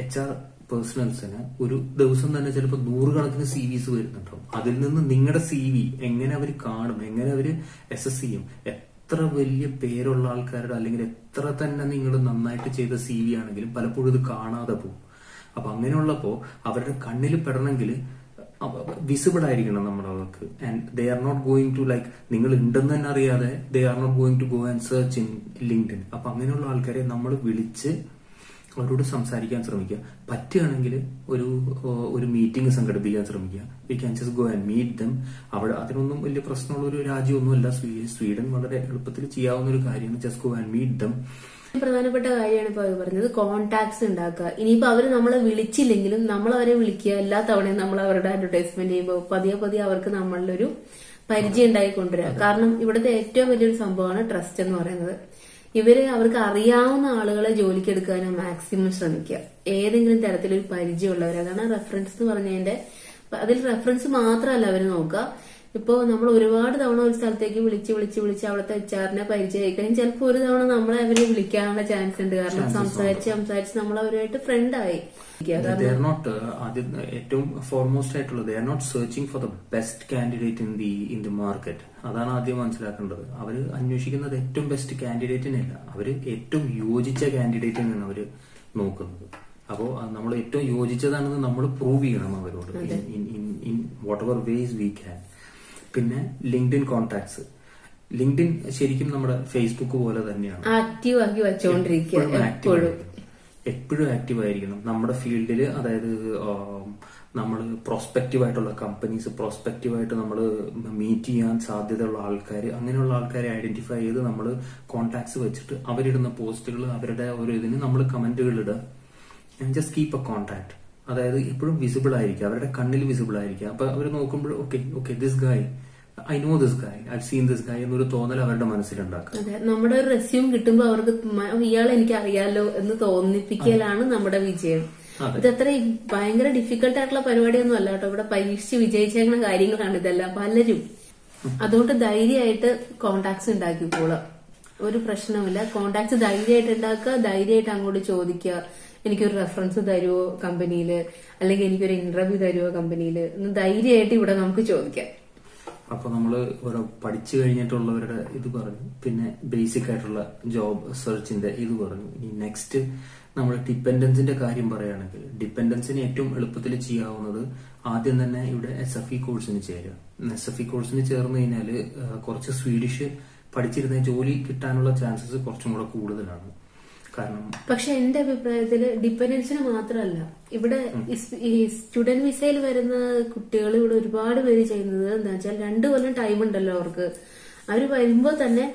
Speaker 4: HR പേഴ്സണൽസിന് ഒരു ദിവസം തന്നെ ചിലപ്പോൾ 100 കണക്കിന് CVs വരുന്നുണ്ടാവും. അതിൽ നിന്ന് നിങ്ങളുടെ CV എങ്ങനെ അവർ കാണും, എങ്ങനെ അവർ അസസ് ചെയ്യും, എത്ര വലിയ പേരുള്ള ആൾക്കാരുടെ അല്ലെങ്കിൽ എത്ര തന്നെ നിങ്ങൾ നന്നായിട്ട് ചെയ്ത CV ആണെങ്കിലും പലപ്പോഴും ഇത് കാണാതെ പോകും. അപ്പൊ അങ്ങനെയുള്ളപ്പോ അവരുടെ കണ്ണിൽ പെടണമെങ്കിൽ വിസിബിൾ ആയിരിക്കണം നമ്മുടെ അവർക്ക്. And they are not going to like നിങ്ങൾ ഉണ്ടെന്ന് തന്നെ അറിയാതെ they are not going to go and search in LinkedIn. അപ്പൊ അങ്ങനെയുള്ള ആൾക്കാരെ നമ്മൾ വിളിച്ച് അവരോട് സംസാരിക്കാൻ ശ്രമിക്കുക. പറ്റുകയാണെങ്കിൽ ഒരു മീറ്റിംഗ് സംഘടിപ്പിക്കാൻ ശ്രമിക്കുക. We can just go and meet them. അവിടെ അതിനൊന്നും വലിയ പ്രശ്നമുള്ള ഒരു രാജ്യമൊന്നുമല്ല സ്വീഡൻ. വളരെ എളുപ്പത്തിൽ ചെയ്യാവുന്ന ഒരു കാര്യമാണ്. Just go and meet them.
Speaker 3: പ്രധാനപ്പെട്ട കാര്യമാണ് ഇപ്പൊ പറഞ്ഞത്, കോൺടാക്ട്സ് ഉണ്ടാക്കുക. ഇനിയിപ്പോ അവര് നമ്മളെ വിളിച്ചില്ലെങ്കിലും നമ്മൾ അവരെ വിളിക്കുക. എല്ലാ തവണയും നമ്മൾ അവരുടെ അഡ്വർടൈസ്മെന്റ് ചെയ്യുമ്പോൾ പതിയെ അവർക്ക് നമ്മളിലൊരു പരിചയം ഉണ്ടായിക്കൊണ്ടുവരിക. കാരണം ഇവിടുത്തെ ഏറ്റവും വലിയൊരു സംഭവമാണ് ട്രസ്റ്റ് എന്ന് പറയുന്നത്. അവർക്ക് അറിയാവുന്ന ആളുകളെ ജോലിക്ക് എടുക്കാനും മാക്സിമം ശ്രമിക്കുക. ഏതെങ്കിലും തരത്തിലൊരു പരിചയമുള്ളവർ. അതാണ് റെഫറൻസ് എന്ന് പറഞ്ഞതിന്റെ. അതിൽ റെഫറൻസ് മാത്രമല്ല അവർ നോക്കുക. ഇപ്പോ നമ്മൾ ഒരുപാട് തവണ ഒരു സ്ഥലത്തേക്ക് വിളിച്ച് അവിടുത്തെ HR-നെ പരിചയിക്കാൻ ചിലപ്പോൾ ഒരു തവണ നമ്മളെ അവരെ വിളിക്കാനുള്ള ചാൻസ് ഉണ്ട്. കാരണം സംസാരിച്ച് നമ്മൾ അവരുമായിട്ട് ഫ്രണ്ടായി.
Speaker 4: ഏറ്റവും ഫോർമോസ്റ്റ് ആയിട്ടുള്ളത് they are not searching for the best candidate in the market. അതാണ് ആദ്യം മനസ്സിലാക്കേണ്ടത്. അവര് അന്വേഷിക്കുന്നത് ഏറ്റവും ബെസ്റ്റ് കാൻഡിഡേറ്റിനല്ല, അവര് ഏറ്റവും യോജിച്ച കാൻഡിഡേറ്റിനാണ് അവര് നോക്കുന്നത്. അപ്പോ നമ്മൾ ഏറ്റവും യോജിച്ചതാണെന്ന് നമ്മൾ പ്രൂവ് ചെയ്യണം അവരോട് in whatever ways we can. പിന്നെ ലിങ്ക്ഡിൻ കോൺടാക്ട്സ്. ലിങ്ക്ഡിൻ ശരിക്കും നമ്മുടെ ഫേസ്ബുക്ക് പോലെ തന്നെയാണ്.
Speaker 3: ആക്റ്റീവ് ആക്കി വെച്ചോണ്ടിരിക്കുക.
Speaker 4: എപ്പോഴും ആക്റ്റീവ് ആയിരിക്കണം നമ്മുടെ ഫീൽഡിൽ. അതായത് നമ്മൾ പ്രോസ്പെക്റ്റീവ് ആയിട്ടുള്ള കമ്പനീസ്, പ്രോസ്പെക്റ്റീവായിട്ട് നമ്മൾ മീറ്റ് ചെയ്യാൻ സാധ്യതയുള്ള ആൾക്കാർ, അങ്ങനെയുള്ള ആൾക്കാരെ ഐഡന്റിഫൈ ചെയ്ത് നമ്മൾ കോൺടാക്ട്സ് വെച്ചിട്ട് അവരിടുന്ന പോസ്റ്റുകൾ, അവരുടെ ഒരു ഇതിന് നമ്മൾ കമന്റുകൾ ഇടുക. And just keep A contact. അതായത് എപ്പോഴും വിസിബിൾ ആയിരിക്കുക, അവരുടെ കണ്ണിൽ വിസിബിൾ ആയിരിക്കുക. അപ്പൊ അവർ നോക്കുമ്പോൾ okay this guy, I know this guy, I seen this guy എന്നൊരു തോന്നൽ അവരുടെ മനസ്സിലുണ്ടാക്കുക.
Speaker 3: അതെ, നമ്മുടെ ഒരു റെസ്യൂം കിട്ടുമ്പോൾ അവർക്ക് ഇയാൾ എനിക്ക് അറിയാലോ എന്ന് തോന്നിപ്പിക്കലാണ് നമ്മുടെ വിജയം. ഇതത്ര ഭയങ്കര ഡിഫിക്കൽട്ട് ആയിട്ടുള്ള പരിപാടിയൊന്നും അല്ല കേട്ടോ. ഇവിടെ പരീക്ഷിച്ച് വിജയിച്ചേക്കുന്ന കാര്യങ്ങളാണ് ഇതെല്ലാം പലരും. അതുകൊണ്ട് ധൈര്യമായിട്ട് കോണ്ടാക്ട്സ് ഉണ്ടാക്കിക്കോളുക. ഒരു പ്രശ്നമില്ല. കോണ്ടാക്ട്സ് ധൈര്യമായിട്ട് ഉണ്ടാക്കുക, ധൈര്യമായിട്ട് അങ്ങോട്ട് ചോദിക്കുക. എനിക്കൊരു റെഫറൻസ് തരുമോ കമ്പനിയിൽ, അല്ലെങ്കിൽ എനിക്കൊരു ഇന്റർവ്യൂ തരുമോ കമ്പനിയിൽ എന്ന് ധൈര്യമായിട്ട് ഇവിടെ നമുക്ക് ചോദിക്കാം.
Speaker 4: അപ്പൊ നമ്മള് ഓരോ പഠിച്ചു കഴിഞ്ഞിട്ടുള്ളവരുടെ ഇത് പറഞ്ഞു, പിന്നെ ബേസിക് ആയിട്ടുള്ള ജോബ് സെർച്ചിന്റെ ഇത് പറഞ്ഞു. ഇനി നെക്സ്റ്റ് നമ്മൾ ഡിപ്പെൻഡൻസിന്റെ കാര്യം പറയുകയാണെങ്കിൽ, ഡിപ്പെൻഡൻസിന് ഏറ്റവും എളുപ്പത്തിൽ ചെയ്യാവുന്നത് ആദ്യം തന്നെ ഇവിടെ SFE കോഴ്സിന് ചേരുക. SFE കോഴ്സിന് ചേർന്ന് കഴിഞ്ഞാൽ കുറച്ച് സ്വീഡിഷ് പഠിച്ചിരുന്ന ജോലി കിട്ടാനുള്ള ചാൻസസ് കുറച്ചും കൂടെ കൂടുതലാണ്. കാരണം
Speaker 3: പക്ഷെ എന്റെ അഭിപ്രായത്തിൽ ഡിപ്പെൻഡൻസിന് മാത്രമല്ല, ഇവിടെ ഈ സ്റ്റുഡന്റ് വിസയിൽ വരുന്ന കുട്ടികൾ ഇവിടെ ഒരുപാട് പേര് ചെയ്യുന്നത് എന്താ വെച്ചാൽ 2 കൊല്ലം ടൈം ഉണ്ടല്ലോ അവർക്ക്. അവർ വരുമ്പോ തന്നെ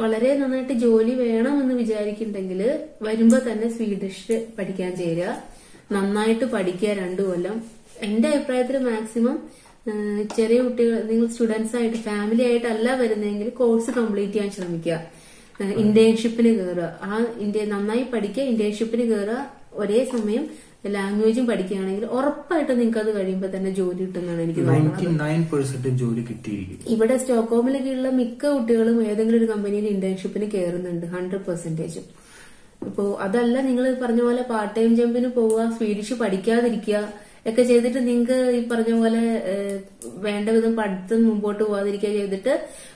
Speaker 3: വളരെ നന്നായിട്ട് ജോലി വേണമെന്ന് വിചാരിക്കുന്നുണ്ടെങ്കിൽ വരുമ്പോ തന്നെ സ്വീഡിഷ് പഠിക്കാൻ ചേരുക, നന്നായിട്ട് പഠിക്കുക 2 കൊല്ലം. എന്റെ അഭിപ്രായത്തിൽ മാക്സിമം ചെറിയ കുട്ടികൾ, നിങ്ങൾ സ്റ്റുഡൻസ് ആയിട്ട് ഫാമിലി ആയിട്ടല്ല വരുന്നതെങ്കിൽ കോഴ്സ് കംപ്ലീറ്റ് ചെയ്യാൻ ശ്രമിക്കുക. ഇന്റേൺഷിപ്പിന് കയറുക, നന്നായി പഠിക്കുക, ഇന്റേൺഷിപ്പിന് കയറുക. ഒരേ സമയം ലാംഗ്വേജും പഠിക്കുകയാണെങ്കിൽ ഉറപ്പായിട്ട് നിങ്ങൾക്ക് അത് കഴിയുമ്പോൾ തന്നെ ജോലി കിട്ടുന്നതാണ് എനിക്ക് തോന്നുന്നത്.
Speaker 4: ജോലി കിട്ടിയിരിക്കും.
Speaker 3: ഇവിടെ സ്റ്റോക്ക്ഹോമിലെ കീഴിലുള്ള മിക്ക കുട്ടികളും ഏതെങ്കിലും ഒരു കമ്പനിയിൽ ഇന്റേൺഷിപ്പിന് കയറുന്നുണ്ട് 100%. ഇപ്പോ അതല്ല, നിങ്ങൾ പറഞ്ഞ പോലെ പാർട്ട് ടൈം ജമ്പിന് പോവുക, സ്വീഡിഷ് പഠിക്കാതിരിക്കുക ഒക്കെ ചെയ്തിട്ട് നിങ്ങൾക്ക് ഈ പറഞ്ഞ പോലെ വേണ്ട വിധം പഠിത്തം മുമ്പോട്ട് പോകാതിരിക്കുക ചെയ്തിട്ട്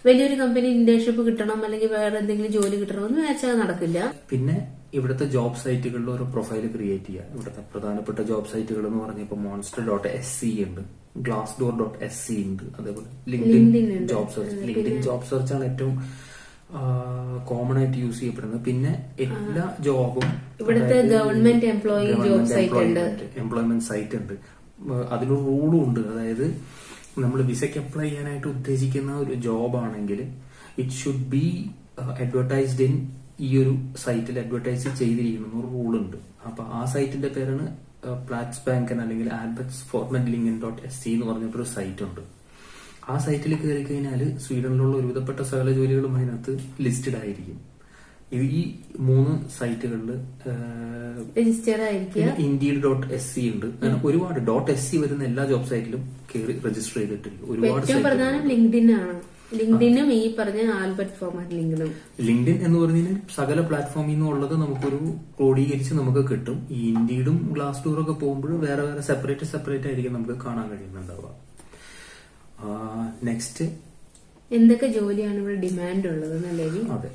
Speaker 3: വലിയൊരു കമ്പനി ഇന്റേൺഷിപ്പ് കിട്ടണം അല്ലെങ്കിൽ വേറെ എന്തെങ്കിലും ജോലി കിട്ടണമെന്ന് വെച്ചാൽ നടക്കില്ല.
Speaker 4: പിന്നെ ഇവിടുത്തെ ജോബ് സൈറ്റുകളിൽ ഒരു പ്രൊഫൈൽ ക്രിയേറ്റ് ചെയ്യുക. ഇവിടുത്തെ പ്രധാനപ്പെട്ട ജോബ് സൈറ്റുകൾ എന്ന് പറഞ്ഞപ്പോൾ monster.sc ഉണ്ട്, glassdoor.sc ഉണ്ട്, അതേപോലെ LinkedIn job search. LinkedIn job search ആണ് ഏറ്റവും കോമൺ ആയിട്ട് യൂസ് ചെയ്യപ്പെടുന്നത്. പിന്നെ എല്ലാ ജോബും
Speaker 3: ഇവിടുത്തെ ഗവൺമെന്റ് എംപ്ലോയ്മെന്റ്
Speaker 4: സൈറ്റ് ഉണ്ട്. അതിനൊരു റൂളും ഉണ്ട്. അതായത് നമ്മൾ വിസയ്ക്ക് അപ്ലൈ ചെയ്യാനായിട്ട് ഉദ്ദേശിക്കുന്ന ഒരു ജോബ് ആണെങ്കിൽ it should be advertised in ഈ ഒരു സൈറ്റിൽ അഡ്വർടൈസ് ചെയ്തിരിക്കുന്ന ഒരു റൂളുണ്ട്. അപ്പൊ ആ സൈറ്റിന്റെ പേരാണ് പ്ലാറ്റ്സ്ബാങ്കൻ അല്ലെങ്കിൽ arbetsformedlingen.sc എന്ന് പറഞ്ഞിട്ടൊരു സൈറ്റ് ഉണ്ട്. ആ സൈറ്റിൽ കയറി കഴിഞ്ഞാൽ സ്വീഡനിലുള്ള ഒരുവിധപ്പെട്ട സകല ജോലികളും അതിനകത്ത് ലിസ്റ്റഡ് ആയിരിക്കും. ഈ 3 സൈറ്റുകളിൽ
Speaker 3: രജിസ്റ്റർ ആയിരിക്കും.
Speaker 4: Indeed.sc ഉണ്ട്. അങ്ങനെ ഒരുപാട് .sc വരുന്ന എല്ലാ ജോബ് സൈറ്റിലും കയറി രജിസ്റ്റർ ചെയ്തിട്ടിരിക്കും. ഒരുപാട്
Speaker 3: ഏറ്റവും പ്രധാനം ലിങ്ക്ഡിൻ ആണ്. ലിങ്ക്ഡിനും ഈ പറഞ്ഞ ആൽബർട്ട് ഫോർമാറ്റ് ലിങ്ക്ഡിനും.
Speaker 4: ലിങ്ക്ഡിൻ എന്ന് പറഞ്ഞാൽ സകല പ്ലാറ്റ്ഫോമിൽ നിന്നുള്ളത് നമുക്കൊരു ക്രോഡീകരിച്ച് നമുക്ക് കിട്ടും. ഈ ഇൻഡീഡും ഗ്ലാസ് ഡോറൊക്കെ പോകുമ്പോൾ വേറെ വേറെ സെപ്പറേറ്റ് ആയിരിക്കും നമുക്ക് കാണാൻ കഴിയുന്നുണ്ടാവുക. നെക്സ്റ്റ്
Speaker 3: എന്തൊക്കെ ജോലിയാണ് ഇവിടെ ഡിമാൻഡ് ഉള്ളത് എന്നല്ലേ?
Speaker 4: അതെ,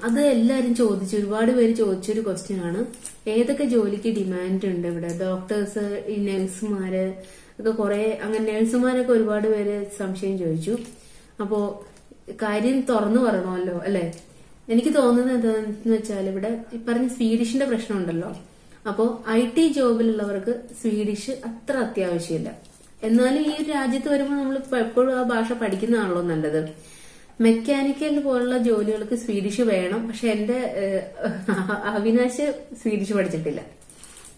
Speaker 3: അത് എല്ലാരും ചോദിച്ചു, ഒരുപാട് പേര് ചോദിച്ചൊരു ക്വസ്റ്റ്യൻ ആണ്. ഏതൊക്കെ ജോലിക്ക് ഡിമാൻഡ് ഉണ്ട് ഇവിടെ? ഡോക്ടേഴ്സ്, ഈ നഴ്സുമാര് ഒക്കെ കുറെ, അങ്ങനെ നഴ്സുമാരൊക്കെ ഒരുപാട് പേര് സംശയം ചോദിച്ചു. അപ്പോ കാര്യം തുറന്നു പറയണമല്ലോ അല്ലെ? എനിക്ക് തോന്നുന്നത് എന്താന്ന് വെച്ചാൽ ഇവിടെ ഈ പറഞ്ഞ സ്വീഡിഷിന്റെ പ്രശ്നം ഉണ്ടല്ലോ. അപ്പോ IT ജോബിലുള്ളവർക്ക് സ്വീഡിഷ് അത്ര അത്യാവശ്യമില്ല. എന്നാലും ഈ ഒരു രാജ്യത്ത് വരുമ്പോൾ നമ്മൾ എപ്പോഴും ആ ഭാഷ പഠിക്കുന്നതാണല്ലോ നല്ലത്. മെക്കാനിക്കൽ പോലുള്ള ജോലികൾക്ക് സ്വീഡിഷ് വേണം. പക്ഷെ എന്റെ അവിനാശ് സ്വീഡിഷ് പഠിച്ചിട്ടില്ല.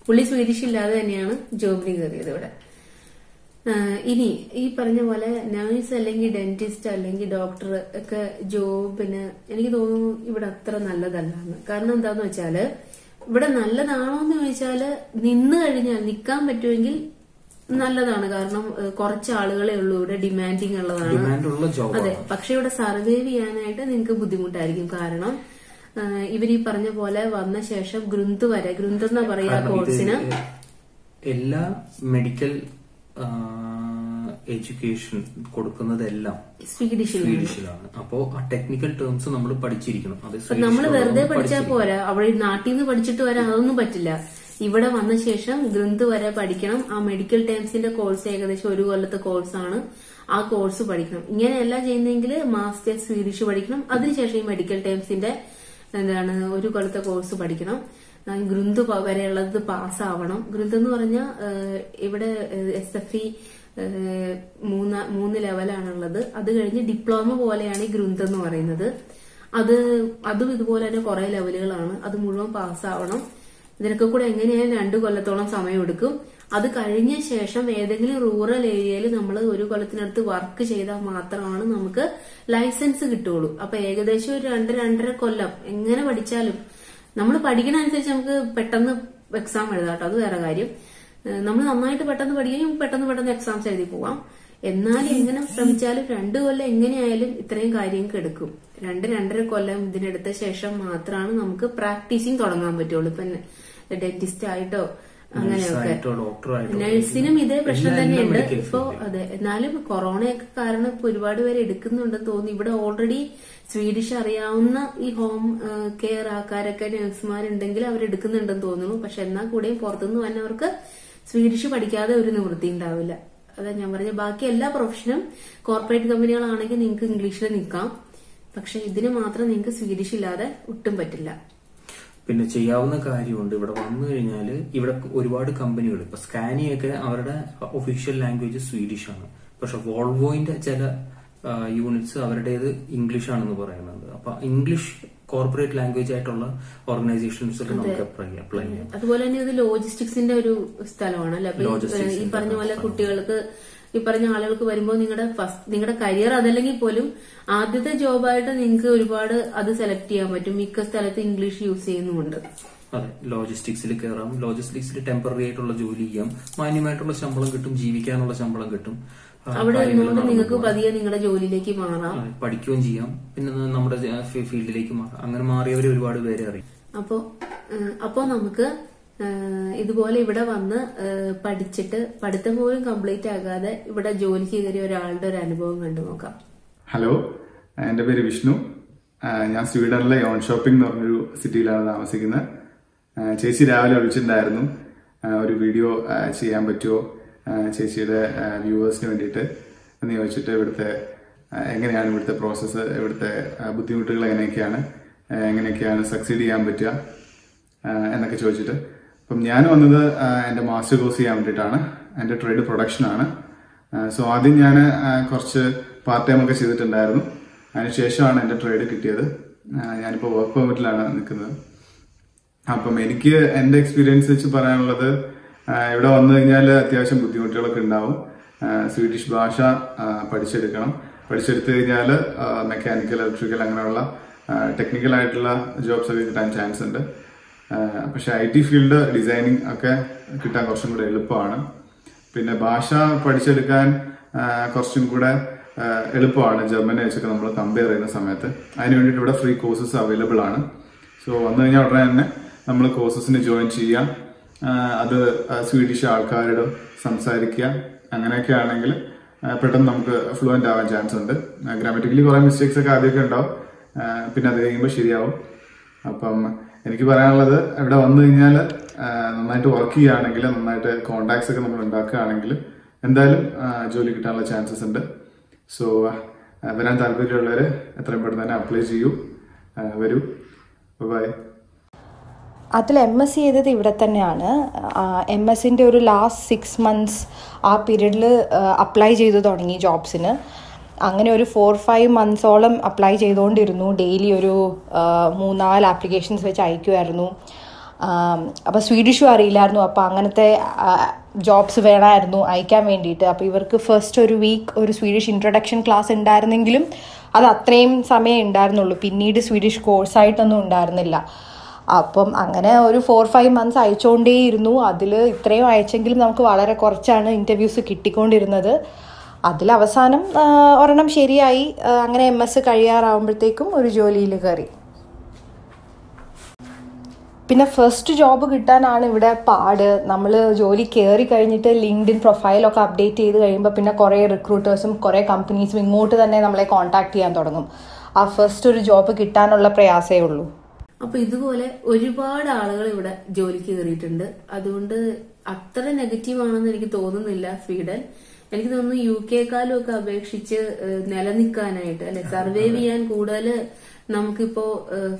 Speaker 3: പുള്ളി സ്വീഡിഷ് ഇല്ലാതെ തന്നെയാണ് ജോബിന് കയറിയത് ഇവിടെ. ഇനി ഈ പറഞ്ഞ പോലെ നഴ്സ് അല്ലെങ്കിൽ ഡെന്റിസ്റ്റ് അല്ലെങ്കിൽ ഡോക്ടർ ഒക്കെ ജോബിന് എനിക്ക് തോന്നുന്നു ഇവിടെ അത്ര നല്ലതല്ലാന്ന്. കാരണം എന്താന്ന് വെച്ചാല് ഇവിടെ നല്ലതാണോ എന്ന് ചോദിച്ചാല് നിന്ന് കഴിഞ്ഞാൽ നിൽക്കാൻ പറ്റുമെങ്കിൽ നല്ലതാണ്. കാരണം കുറച്ച് ആളുകളെ ഉള്ളൂ ഇവിടെ, ഡിമാൻഡിങ് ഉള്ളതാണ്. അതെ, പക്ഷെ ഇവിടെ സർവൈവ് ചെയ്യാനായിട്ട് നിങ്ങൾക്ക് ബുദ്ധിമുട്ടായിരിക്കും. കാരണം ഇവരീ പറഞ്ഞ പോലെ വന്ന ശേഷം ഗ്രന്ഥ് എന്നാ പറയാ കോഴ്സിന്
Speaker 4: എല്ലാ മെഡിക്കൽ എഡ്യൂക്കേഷൻ കൊടുക്കുന്നതെല്ലാം സ്വീഡിഷിലാണ്. അപ്പോ ആ ടെക്നിക്കൽ ടേംസ് നമ്മൾ പഠിച്ചിരിക്കണം.
Speaker 3: നമ്മൾ വെറുതെ പഠിച്ചാൽ പോരാ, അവിടെ നാട്ടിൽ നിന്ന് പഠിച്ചിട്ട് വരാൻ അതൊന്നും പറ്റില്ല. ഇവിടെ വന്ന ശേഷം ഗ്രന്ഥ് വരെ പഠിക്കണം. ആ മെഡിക്കൽ ടേംസിന്റെ കോഴ്സ് ഏകദേശം 1 കൊല്ലത്തെ കോഴ്സാണ്. ആ കോഴ്സ് പഠിക്കണം. ഇങ്ങനെയല്ല ചെയ്യുന്നതെങ്കിൽ മാസ്റ്റർ സ്വീഡിഷ് പഠിക്കണം. അതിനുശേഷം ഈ മെഡിക്കൽ ടേംസിന്റെ 1 കൊല്ലത്തെ കോഴ്സ് പഠിക്കണം. ഗ്രന്ഥ് വരെയുള്ളത് പാസ്സാവണം. ഗ്രന്ഥ് എന്ന് പറഞ്ഞാൽ ഇവിടെ SFE 3 ലെവലാണുള്ളത്. അത് കഴിഞ്ഞ് ഡിപ്ലോമ പോലെയാണ് ഈ ഗ്രന്ഥ് എന്ന് പറയുന്നത്. അതും ഇതുപോലെ തന്നെ കുറെ ലെവലുകളാണ്. അത് മുഴുവൻ പാസ്സാവണം. ഇതിനൊക്കെ കൂടെ എങ്ങനെയായാലും 2 കൊല്ലത്തോളം സമയം എടുക്കും. അത് കഴിഞ്ഞ ശേഷം ഏതെങ്കിലും റൂറൽ ഏരിയയിൽ നമ്മൾ 1 കൊല്ലത്തിനടുത്ത് വർക്ക് ചെയ്താൽ മാത്രമാണ് നമുക്ക് ലൈസൻസ് കിട്ടുള്ളൂ. അപ്പൊ ഏകദേശം ഒരു 2-2.5 കൊല്ലം എങ്ങനെ പഠിച്ചാലും നമ്മൾ പഠിക്കണ അനുസരിച്ച് നമുക്ക് പെട്ടെന്ന് എക്സാം എഴുതാട്ടോ. അത് വേറെ കാര്യം. നമ്മൾ നന്നായിട്ട് പെട്ടെന്ന് പഠിക്കുകയും പെട്ടെന്ന് എക്സാംസ് എഴുതി പോവാം. എന്നാൽ എങ്ങനെ ശ്രമിച്ചാലും 2 കൊല്ലം എങ്ങനെയായാലും ഇത്രയും കാര്യങ്ങൾക്ക് എടുക്കും. 2-2.5 കൊല്ലം ഇതിനെടുത്ത ശേഷം മാത്രമാണ് നമുക്ക് പ്രാക്ടീസിങ് തുടങ്ങാൻ പറ്റുള്ളൂ. ഇപ്പൊ ഡെന്റിസ്റ്റ് ആയിട്ടോ അങ്ങനെയൊക്കെ. നഴ്സിനും ഇതേ പ്രശ്നം തന്നെയുണ്ട് ഇപ്പൊ. അതെ, എന്നാലും കൊറോണയൊക്കെ കാരണം ഇപ്പൊ ഒരുപാട് പേര് എടുക്കുന്നുണ്ടെന്ന് തോന്നി. ഇവിടെ ഓൾറെഡി സ്വീഡിഷ് അറിയാവുന്ന ഈ ഹോം കെയർ ആൾക്കാരൊക്കെ നഴ്സുമാരുണ്ടെങ്കിൽ അവരെടുക്കുന്നുണ്ടെന്ന് തോന്നുന്നു. പക്ഷെ എന്നാൽ കൂടെയും പുറത്തുനിന്ന് വന്നവർക്ക് സ്വീഡിഷ് പഠിക്കാതെ ഒരു നിവൃത്തി ഉണ്ടാവില്ല. അതാ ഞാൻ പറഞ്ഞ, ബാക്കി എല്ലാ പ്രൊഫഷനും കോർപ്പറേറ്റ് കമ്പനികളാണെങ്കിൽ നിങ്ങൾക്ക് ഇംഗ്ലീഷിൽ നിൽക്കാം. പക്ഷെ ഇതിന് മാത്രം നിങ്ങൾക്ക് സ്വീഡിഷ് ഇല്ലാതെ ഒട്ടും പറ്റില്ല.
Speaker 4: പിന്നെ ചെയ്യാവുന്ന കാര്യമുണ്ട്. ഇവിടെ വന്നു കഴിഞ്ഞാൽ ഇവിടെ ഒരുപാട് കമ്പനികൾ, ഇപ്പൊ സ്കാനിയൊക്കെ അവരുടെ ഒഫീഷ്യൽ ലാംഗ്വേജ് സ്വീഡിഷ് ആണ്. പക്ഷെ വോൾവോയിന്റെ ചില യൂണിറ്റ്സ് അവരുടേത് ഇംഗ്ലീഷ് ആണെന്ന് പറയുന്നുണ്ട്. അപ്പൊ ഇംഗ്ലീഷ് കോർപ്പറേറ്റ് ലാംഗ്വേജ് ആയിട്ടുള്ള ഓർഗനൈസേഷൻസിൽ നമുക്ക് അപ്ലൈ ചെയ്യാം.
Speaker 3: അതുപോലെ തന്നെ ഇത് ലോജിസ്റ്റിക്സിന്റെ ഒരു സ്ഥലമാണ് അല്ലെ. ഈ പറഞ്ഞ പോലെ കുട്ടികൾക്ക്, ഈ പറഞ്ഞ ആളുകൾക്ക് വരുമ്പോൾ നിങ്ങളുടെ കരിയർ അതല്ലെങ്കിൽ പോലും ആദ്യത്തെ ജോബായിട്ട് നിങ്ങൾക്ക് ഒരുപാട് അത് സെലക്ട് ചെയ്യാൻ പറ്റും. മിക്ക സ്ഥലത്ത് ഇംഗ്ലീഷ് യൂസ് ചെയ്യുന്നുമുണ്ട്.
Speaker 4: അതെ, ലോജിസ്റ്റിക്സിൽ കയറാം. ലോജിസ്റ്റിക്സിൽ ടെമ്പററി ആയിട്ടുള്ള ജോലി ചെയ്യാം. മാന്യമായിട്ടുള്ള ശമ്പളം കിട്ടും, ജീവിക്കാനുള്ള ശമ്പളം കിട്ടും.
Speaker 3: അവിടെ നിന്നുകൊണ്ട് നിങ്ങൾക്ക് പതിയെ നിങ്ങളുടെ ജോലിയിലേക്ക് മാറാം,
Speaker 4: പഠിക്കുകയും ചെയ്യാം. പിന്നെ നമ്മുടെ ഫീൽഡിലേക്ക് മാറാം. അങ്ങനെ മാറിയവരെ ഒരുപാട് പേരെ അറിയാം.
Speaker 3: അപ്പോ നമുക്ക് ഇതുപോലെ ഇവിടെ വന്ന് പഠിച്ചിട്ട് പഠിത്തം പോലും കംപ്ലീറ്റ് ആകാതെ ഇവിടെ ജോലിക്ക് കയറിയ ഒരാളുടെ ഒരു അനുഭവം കണ്ടു നോക്കാം.
Speaker 1: ഹലോ, എന്റെ പേര് വിഷ്ണു. ഞാൻ സ്വീഡനിലെ യോൺ ഷോപ്പിംഗ് എന്ന് പറഞ്ഞൊരു സിറ്റിയിലാണ് താമസിക്കുന്നത്. ചേച്ചി രാവിലെ വിളിച്ചിട്ടുണ്ടായിരുന്നു, ഒരു വീഡിയോ ചെയ്യാൻ പറ്റുമോ ചേച്ചിയുടെ വ്യൂവേഴ്സിന് വേണ്ടിയിട്ട് എന്ന് ചോദിച്ചിട്ട്. എങ്ങനെയാണ് ഇവിടുത്തെ പ്രോസസ്സ്, ഇവിടുത്തെ ബുദ്ധിമുട്ടുകൾ എങ്ങനെയൊക്കെയാണ് സക്സീഡ് ചെയ്യാൻ പറ്റുക എന്നൊക്കെ ചോദിച്ചിട്ട്. അപ്പം ഞാൻ വന്നത് എൻ്റെ മാസ്റ്റർ കോഴ്സ് ചെയ്യാൻ വേണ്ടിയിട്ടാണ്. എൻ്റെ ട്രേഡ് പ്രൊഡക്ഷനാണ്. സോ ആദ്യം ഞാൻ കുറച്ച് പാർട്ട് ടൈം ഒക്കെ ചെയ്തിട്ടുണ്ടായിരുന്നു. അതിനുശേഷമാണ് എൻ്റെ ട്രേഡ് കിട്ടിയത്. ഞാനിപ്പോൾ വർക്ക് പെർമിറ്റിലാണ് നിൽക്കുന്നത്. അപ്പം എനിക്ക് എൻ്റെ എക്സ്പീരിയൻസ് വെച്ച് പറയാനുള്ളത്, ഇവിടെ വന്നു കഴിഞ്ഞാൽ അത്യാവശ്യം ബുദ്ധിമുട്ടുകളൊക്കെ ഉണ്ടാവും. സ്വീഡിഷ് ഭാഷ പഠിച്ചെടുത്തു കഴിഞ്ഞാൽ മെക്കാനിക്കൽ, ഇലക്ട്രിക്കൽ അങ്ങനെയുള്ള ടെക്നിക്കൽ ആയിട്ടുള്ള ജോബ്സ് ഒക്കെ കിട്ടാൻ ചാൻസ് ഉണ്ട്. പക്ഷെ IT ഫീൽഡ്, ഡിസൈനിങ് ഒക്കെ കിട്ടാൻ കുറച്ചും കൂടെ എളുപ്പമാണ്. പിന്നെ ഭാഷ പഠിച്ചെടുക്കാൻ കുറച്ചും കൂടെ എളുപ്പമാണ് ജർമ്മനെ വെച്ചൊക്കെ നമ്മൾ കമ്പയർ ചെയ്യുന്ന സമയത്ത്. അതിന് വേണ്ടിയിട്ട് ഇവിടെ ഫ്രീ കോഴ്സസ് അവൈലബിൾ ആണ്. സോ വന്നു കഴിഞ്ഞാൽ ഉടനെ തന്നെ നമ്മൾ കോഴ്സസിന് ജോയിൻ ചെയ്യാം. അത് സ്വീഡിഷ് ആൾക്കാരോട് സംസാരിക്കുക, അങ്ങനെയൊക്കെ ആണെങ്കിൽ പെട്ടെന്ന് നമുക്ക് ഫ്ലുവൻ്റ് ആവാൻ ചാൻസ് ഉണ്ട്. ഗ്രാമറ്റിക്കലി കുറേ മിസ്റ്റേക്സ് ഒക്കെ ആദ്യമൊക്കെ ഉണ്ടാവും, പിന്നെ അത് കഴിയുമ്പോൾ ശരിയാവും. അപ്പം എനിക്ക് പറയാനുള്ളത്, ഇവിടെ വന്നു കഴിഞ്ഞാൽ നന്നായിട്ട് വർക്ക് ചെയ്യുകയാണെങ്കിൽ, നന്നായിട്ട് കോണ്ടാക്ട്സ് ഒക്കെ നമ്മൾ ഉണ്ടാക്കുകയാണെങ്കിൽ എന്തായാലും ജോലി കിട്ടാനുള്ള ചാൻസസ് ഉണ്ട്. സോ വരാൻ താല്പര്യമുള്ളവർ എത്രയും പെട്ടെന്ന് തന്നെ അപ്ലൈ ചെയ്യൂ, വരൂ. ബൈ.
Speaker 2: അതിൽ MSc ചെയ്തത് ഇവിടെ തന്നെയാണ്. MSൻ്റെ ഒരു ലാസ്റ്റ് 6 months ആ പീരീഡിൽ അപ്ലൈ ചെയ്ത് തുടങ്ങി ജോബ്സിന്. അങ്ങനെ ഒരു 4-5 monthsോളം അപ്ലൈ ചെയ്തുകൊണ്ടിരുന്നു. ഡെയിലി ഒരു 3-4 ആപ്ലിക്കേഷൻസ് വെച്ച് അയക്കുമായിരുന്നു. അപ്പോൾ സ്വീഡിഷും അറിയില്ലായിരുന്നു. അപ്പോൾ അങ്ങനത്തെ ജോബ്സ് വേണമായിരുന്നു അയക്കാൻ വേണ്ടിയിട്ട്. അപ്പോൾ ഇവർക്ക് ഫസ്റ്റ് ഒരു വീക്ക് ഒരു സ്വീഡിഷ് ഇൻട്രൊഡക്ഷൻ ക്ലാസ് ഉണ്ടായിരുന്നെങ്കിലും അത് അത്രയും സമയം ഉണ്ടായിരുന്നുള്ളൂ. പിന്നീട് സ്വീഡിഷ് കോഴ്സായിട്ടൊന്നും ഉണ്ടായിരുന്നില്ല. അപ്പം അങ്ങനെ ഒരു 4-5 months അയച്ചുകൊണ്ടേയിരുന്നു. അതിൽ ഇത്രയും അയച്ചെങ്കിലും നമുക്ക് വളരെ കുറച്ചാണ് ഇൻ്റർവ്യൂസ് കിട്ടിക്കൊണ്ടിരുന്നത്. അതിൽ അവസാനം ഒരെണ്ണം ശരിയായി. അങ്ങനെ MS കഴിയാറാവുമ്പോഴത്തേക്കും ഒരു ജോലിയിൽ കയറി. പിന്നെ ഫസ്റ്റ് ജോബ് കിട്ടാനാണ് ഇവിടെ പാട്. നമ്മൾ ജോലി കയറി കഴിഞ്ഞിട്ട് ലിങ്ക്ഡിൻ പ്രൊഫൈലൊക്കെ അപ്ഡേറ്റ് ചെയ്ത് കഴിയുമ്പോൾ പിന്നെ കുറേ റിക്രൂട്ടേഴ്സും കുറേ കമ്പനീസും ഇങ്ങോട്ട് തന്നെ നമ്മളെ കോൺടാക്ട് ചെയ്യാൻ തുടങ്ങും. ആ ഫസ്റ്റ് ഒരു ജോബ് കിട്ടാനുള്ള പ്രയാസമേ ഉള്ളൂ.
Speaker 3: അപ്പൊ ഇതുപോലെ ഒരുപാട് ആളുകൾ ഇവിടെ ജോലിക്ക് കയറിയിട്ടുണ്ട്. അതുകൊണ്ട് അത്ര നെഗറ്റീവ് ആണെന്ന് എനിക്ക് തോന്നുന്നില്ല സ്വീഡൻ. എനിക്ക് തോന്നുന്നു UK-ക്കാളും ഒക്കെ അപേക്ഷിച്ച് നിലനിൽക്കാനായിട്ട് അല്ലെ, സർവൈവ് ചെയ്യാൻ കൂടുതൽ നമുക്കിപ്പോ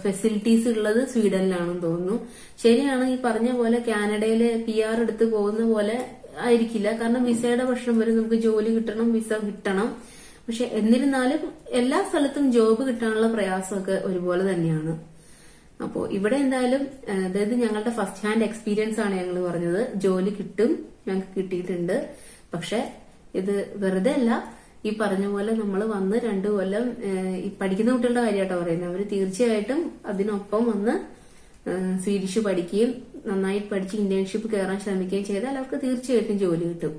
Speaker 3: ഫെസിലിറ്റീസ് ഉള്ളത് സ്വീഡനിലാണെന്ന് തോന്നുന്നു. ശരിയാണ്, ഈ പറഞ്ഞ പോലെ കാനഡയിലെ PR എടുത്ത് പോകുന്ന പോലെ ആയിരിക്കില്ല. കാരണം വിസയുടെ പ്രശ്നം വരും, നമുക്ക് ജോലി കിട്ടണം, വിസ കിട്ടണം. പക്ഷെ എന്നിരുന്നാലും എല്ലാ സ്ഥലത്തും ജോബ് കിട്ടാനുള്ള പ്രയാസമൊക്കെ ഒരുപോലെ തന്നെയാണ്. അപ്പോ ഇവിടെ എന്തായാലും അതായത് ഞങ്ങളുടെ ഫസ്റ്റ് ഹാൻഡ് എക്സ്പീരിയൻസ് ആണ് ഞങ്ങൾ പറഞ്ഞത്. ജോലി കിട്ടും, ഞങ്ങൾക്ക് കിട്ടിയിട്ടുണ്ട്. പക്ഷെ ഇത് വെറുതെ അല്ല, ഈ പറഞ്ഞ പോലെ നമ്മൾ വന്ന് 2 കൊല്ലം ഈ പഠിക്കുന്ന കുട്ടികളുടെ കാര്യമായിട്ടോ പറയുന്നത്. അവര് തീർച്ചയായിട്ടും അതിനൊപ്പം വന്ന് സ്വീഡിഷ് പഠിക്കുകയും നന്നായി പഠിച്ച് ഇന്റേൺഷിപ്പ് കയറാൻ ശ്രമിക്കുകയും ചെയ്താൽ അവർക്ക് തീർച്ചയായിട്ടും ജോലി കിട്ടും.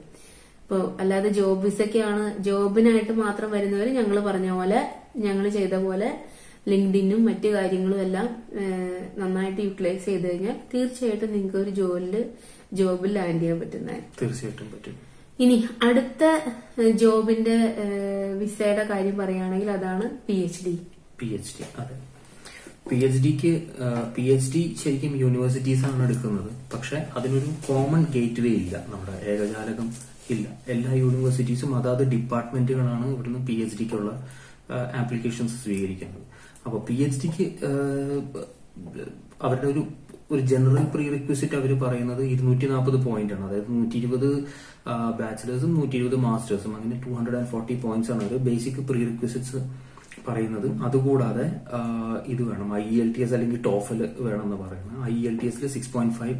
Speaker 3: ഇപ്പൊ അല്ലാതെ ജോബ് വിസയ്ക്കാണ് ജോബിനായിട്ട് മാത്രം വരുന്നവര് ഞങ്ങൾ പറഞ്ഞ പോലെ ഞങ്ങൾ ചെയ്ത പോലെ ലിങ്ക്ഡിനും മറ്റു കാര്യങ്ങളും എല്ലാം നന്നായിട്ട് യൂട്ടിലൈസ് ചെയ്ത് കഴിഞ്ഞാൽ തീർച്ചയായിട്ടും നിങ്ങൾക്ക് ഒരു ജോബിൽ ലാൻഡ് ചെയ്യാൻ പറ്റുന്നതായിരിക്കും.
Speaker 4: തീർച്ചയായിട്ടും പറ്റും. ഇനി
Speaker 3: അടുത്ത ജോബിന്റെ വിസയുടെ കാര്യം പറയുകയാണെങ്കിൽ അതാണ് PhD.
Speaker 4: അതെ, PhD ശരിക്കും യൂണിവേഴ്സിറ്റീസ് ആണ് എടുക്കുന്നത്. പക്ഷെ അതിനൊരു കോമൺ ഗേറ്റ് വേ ഇല്ല, നമ്മുടെ ഏകജാലകം ഇല്ല. എല്ലാ യൂണിവേഴ്സിറ്റീസും അതാത് ഡിപ്പാർട്ട്മെന്റുകളാണ് ഇവിടുന്ന് PhDക്കുള്ള ആപ്ലിക്കേഷൻസ് സ്വീകരിക്കുന്നത്. അപ്പൊ PhDക്ക് അവരുടെ ഒരു ജനറൽ പ്രീ റിക്വസിറ്റ് അവർ പറയുന്നത് 240 പോയിന്റ് ആണ്. അതായത് 120 ബാച്ചിലേഴ്സും 120 മാസ്റ്റേഴ്സും, അങ്ങനെ 240 പോയിന്റ്സ് ആണ് അവർ ബേസിക് പ്രീ റിക്വസിറ്റ്സ് പറയുന്നത്. അതുകൂടാതെ ഇത് വേണം, IELTS അല്ലെങ്കിൽ TOEFL വേണമെന്ന് പറയുന്നത്. IELTS 6.5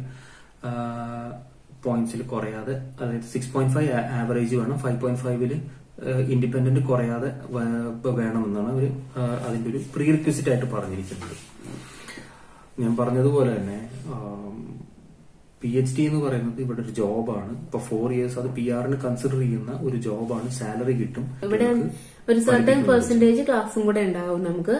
Speaker 4: പോയിന്റ്സിൽ കുറയാതെ, അതായത് 6.5 ആവറേജ് വേണം, 5.5 ഇൻഡിപെൻഡന്റ് കുറയാതെ വേണമെന്നാണ് അവർ അതിന്റെ ഒരു പ്രീ റിക്വസിറ്റ് ആയിട്ട് പറഞ്ഞിരിക്കുന്നത്. ഞാൻ പറഞ്ഞതുപോലെ തന്നെ PhD എന്ന് പറയുന്നത് ഇവിടെ ഒരു ജോബാണ്. ഇപ്പൊ 4 years അത് PR-ന് കൺസിഡർ ചെയ്യുന്ന ഒരു ജോബാണ്. സാലറി കിട്ടും.
Speaker 3: ഇവിടെ ഒരു സർട്ടൻ പെർസെന്റേജ് ക്ലാസ്സും കൂടെ ഉണ്ടാവും നമുക്ക്.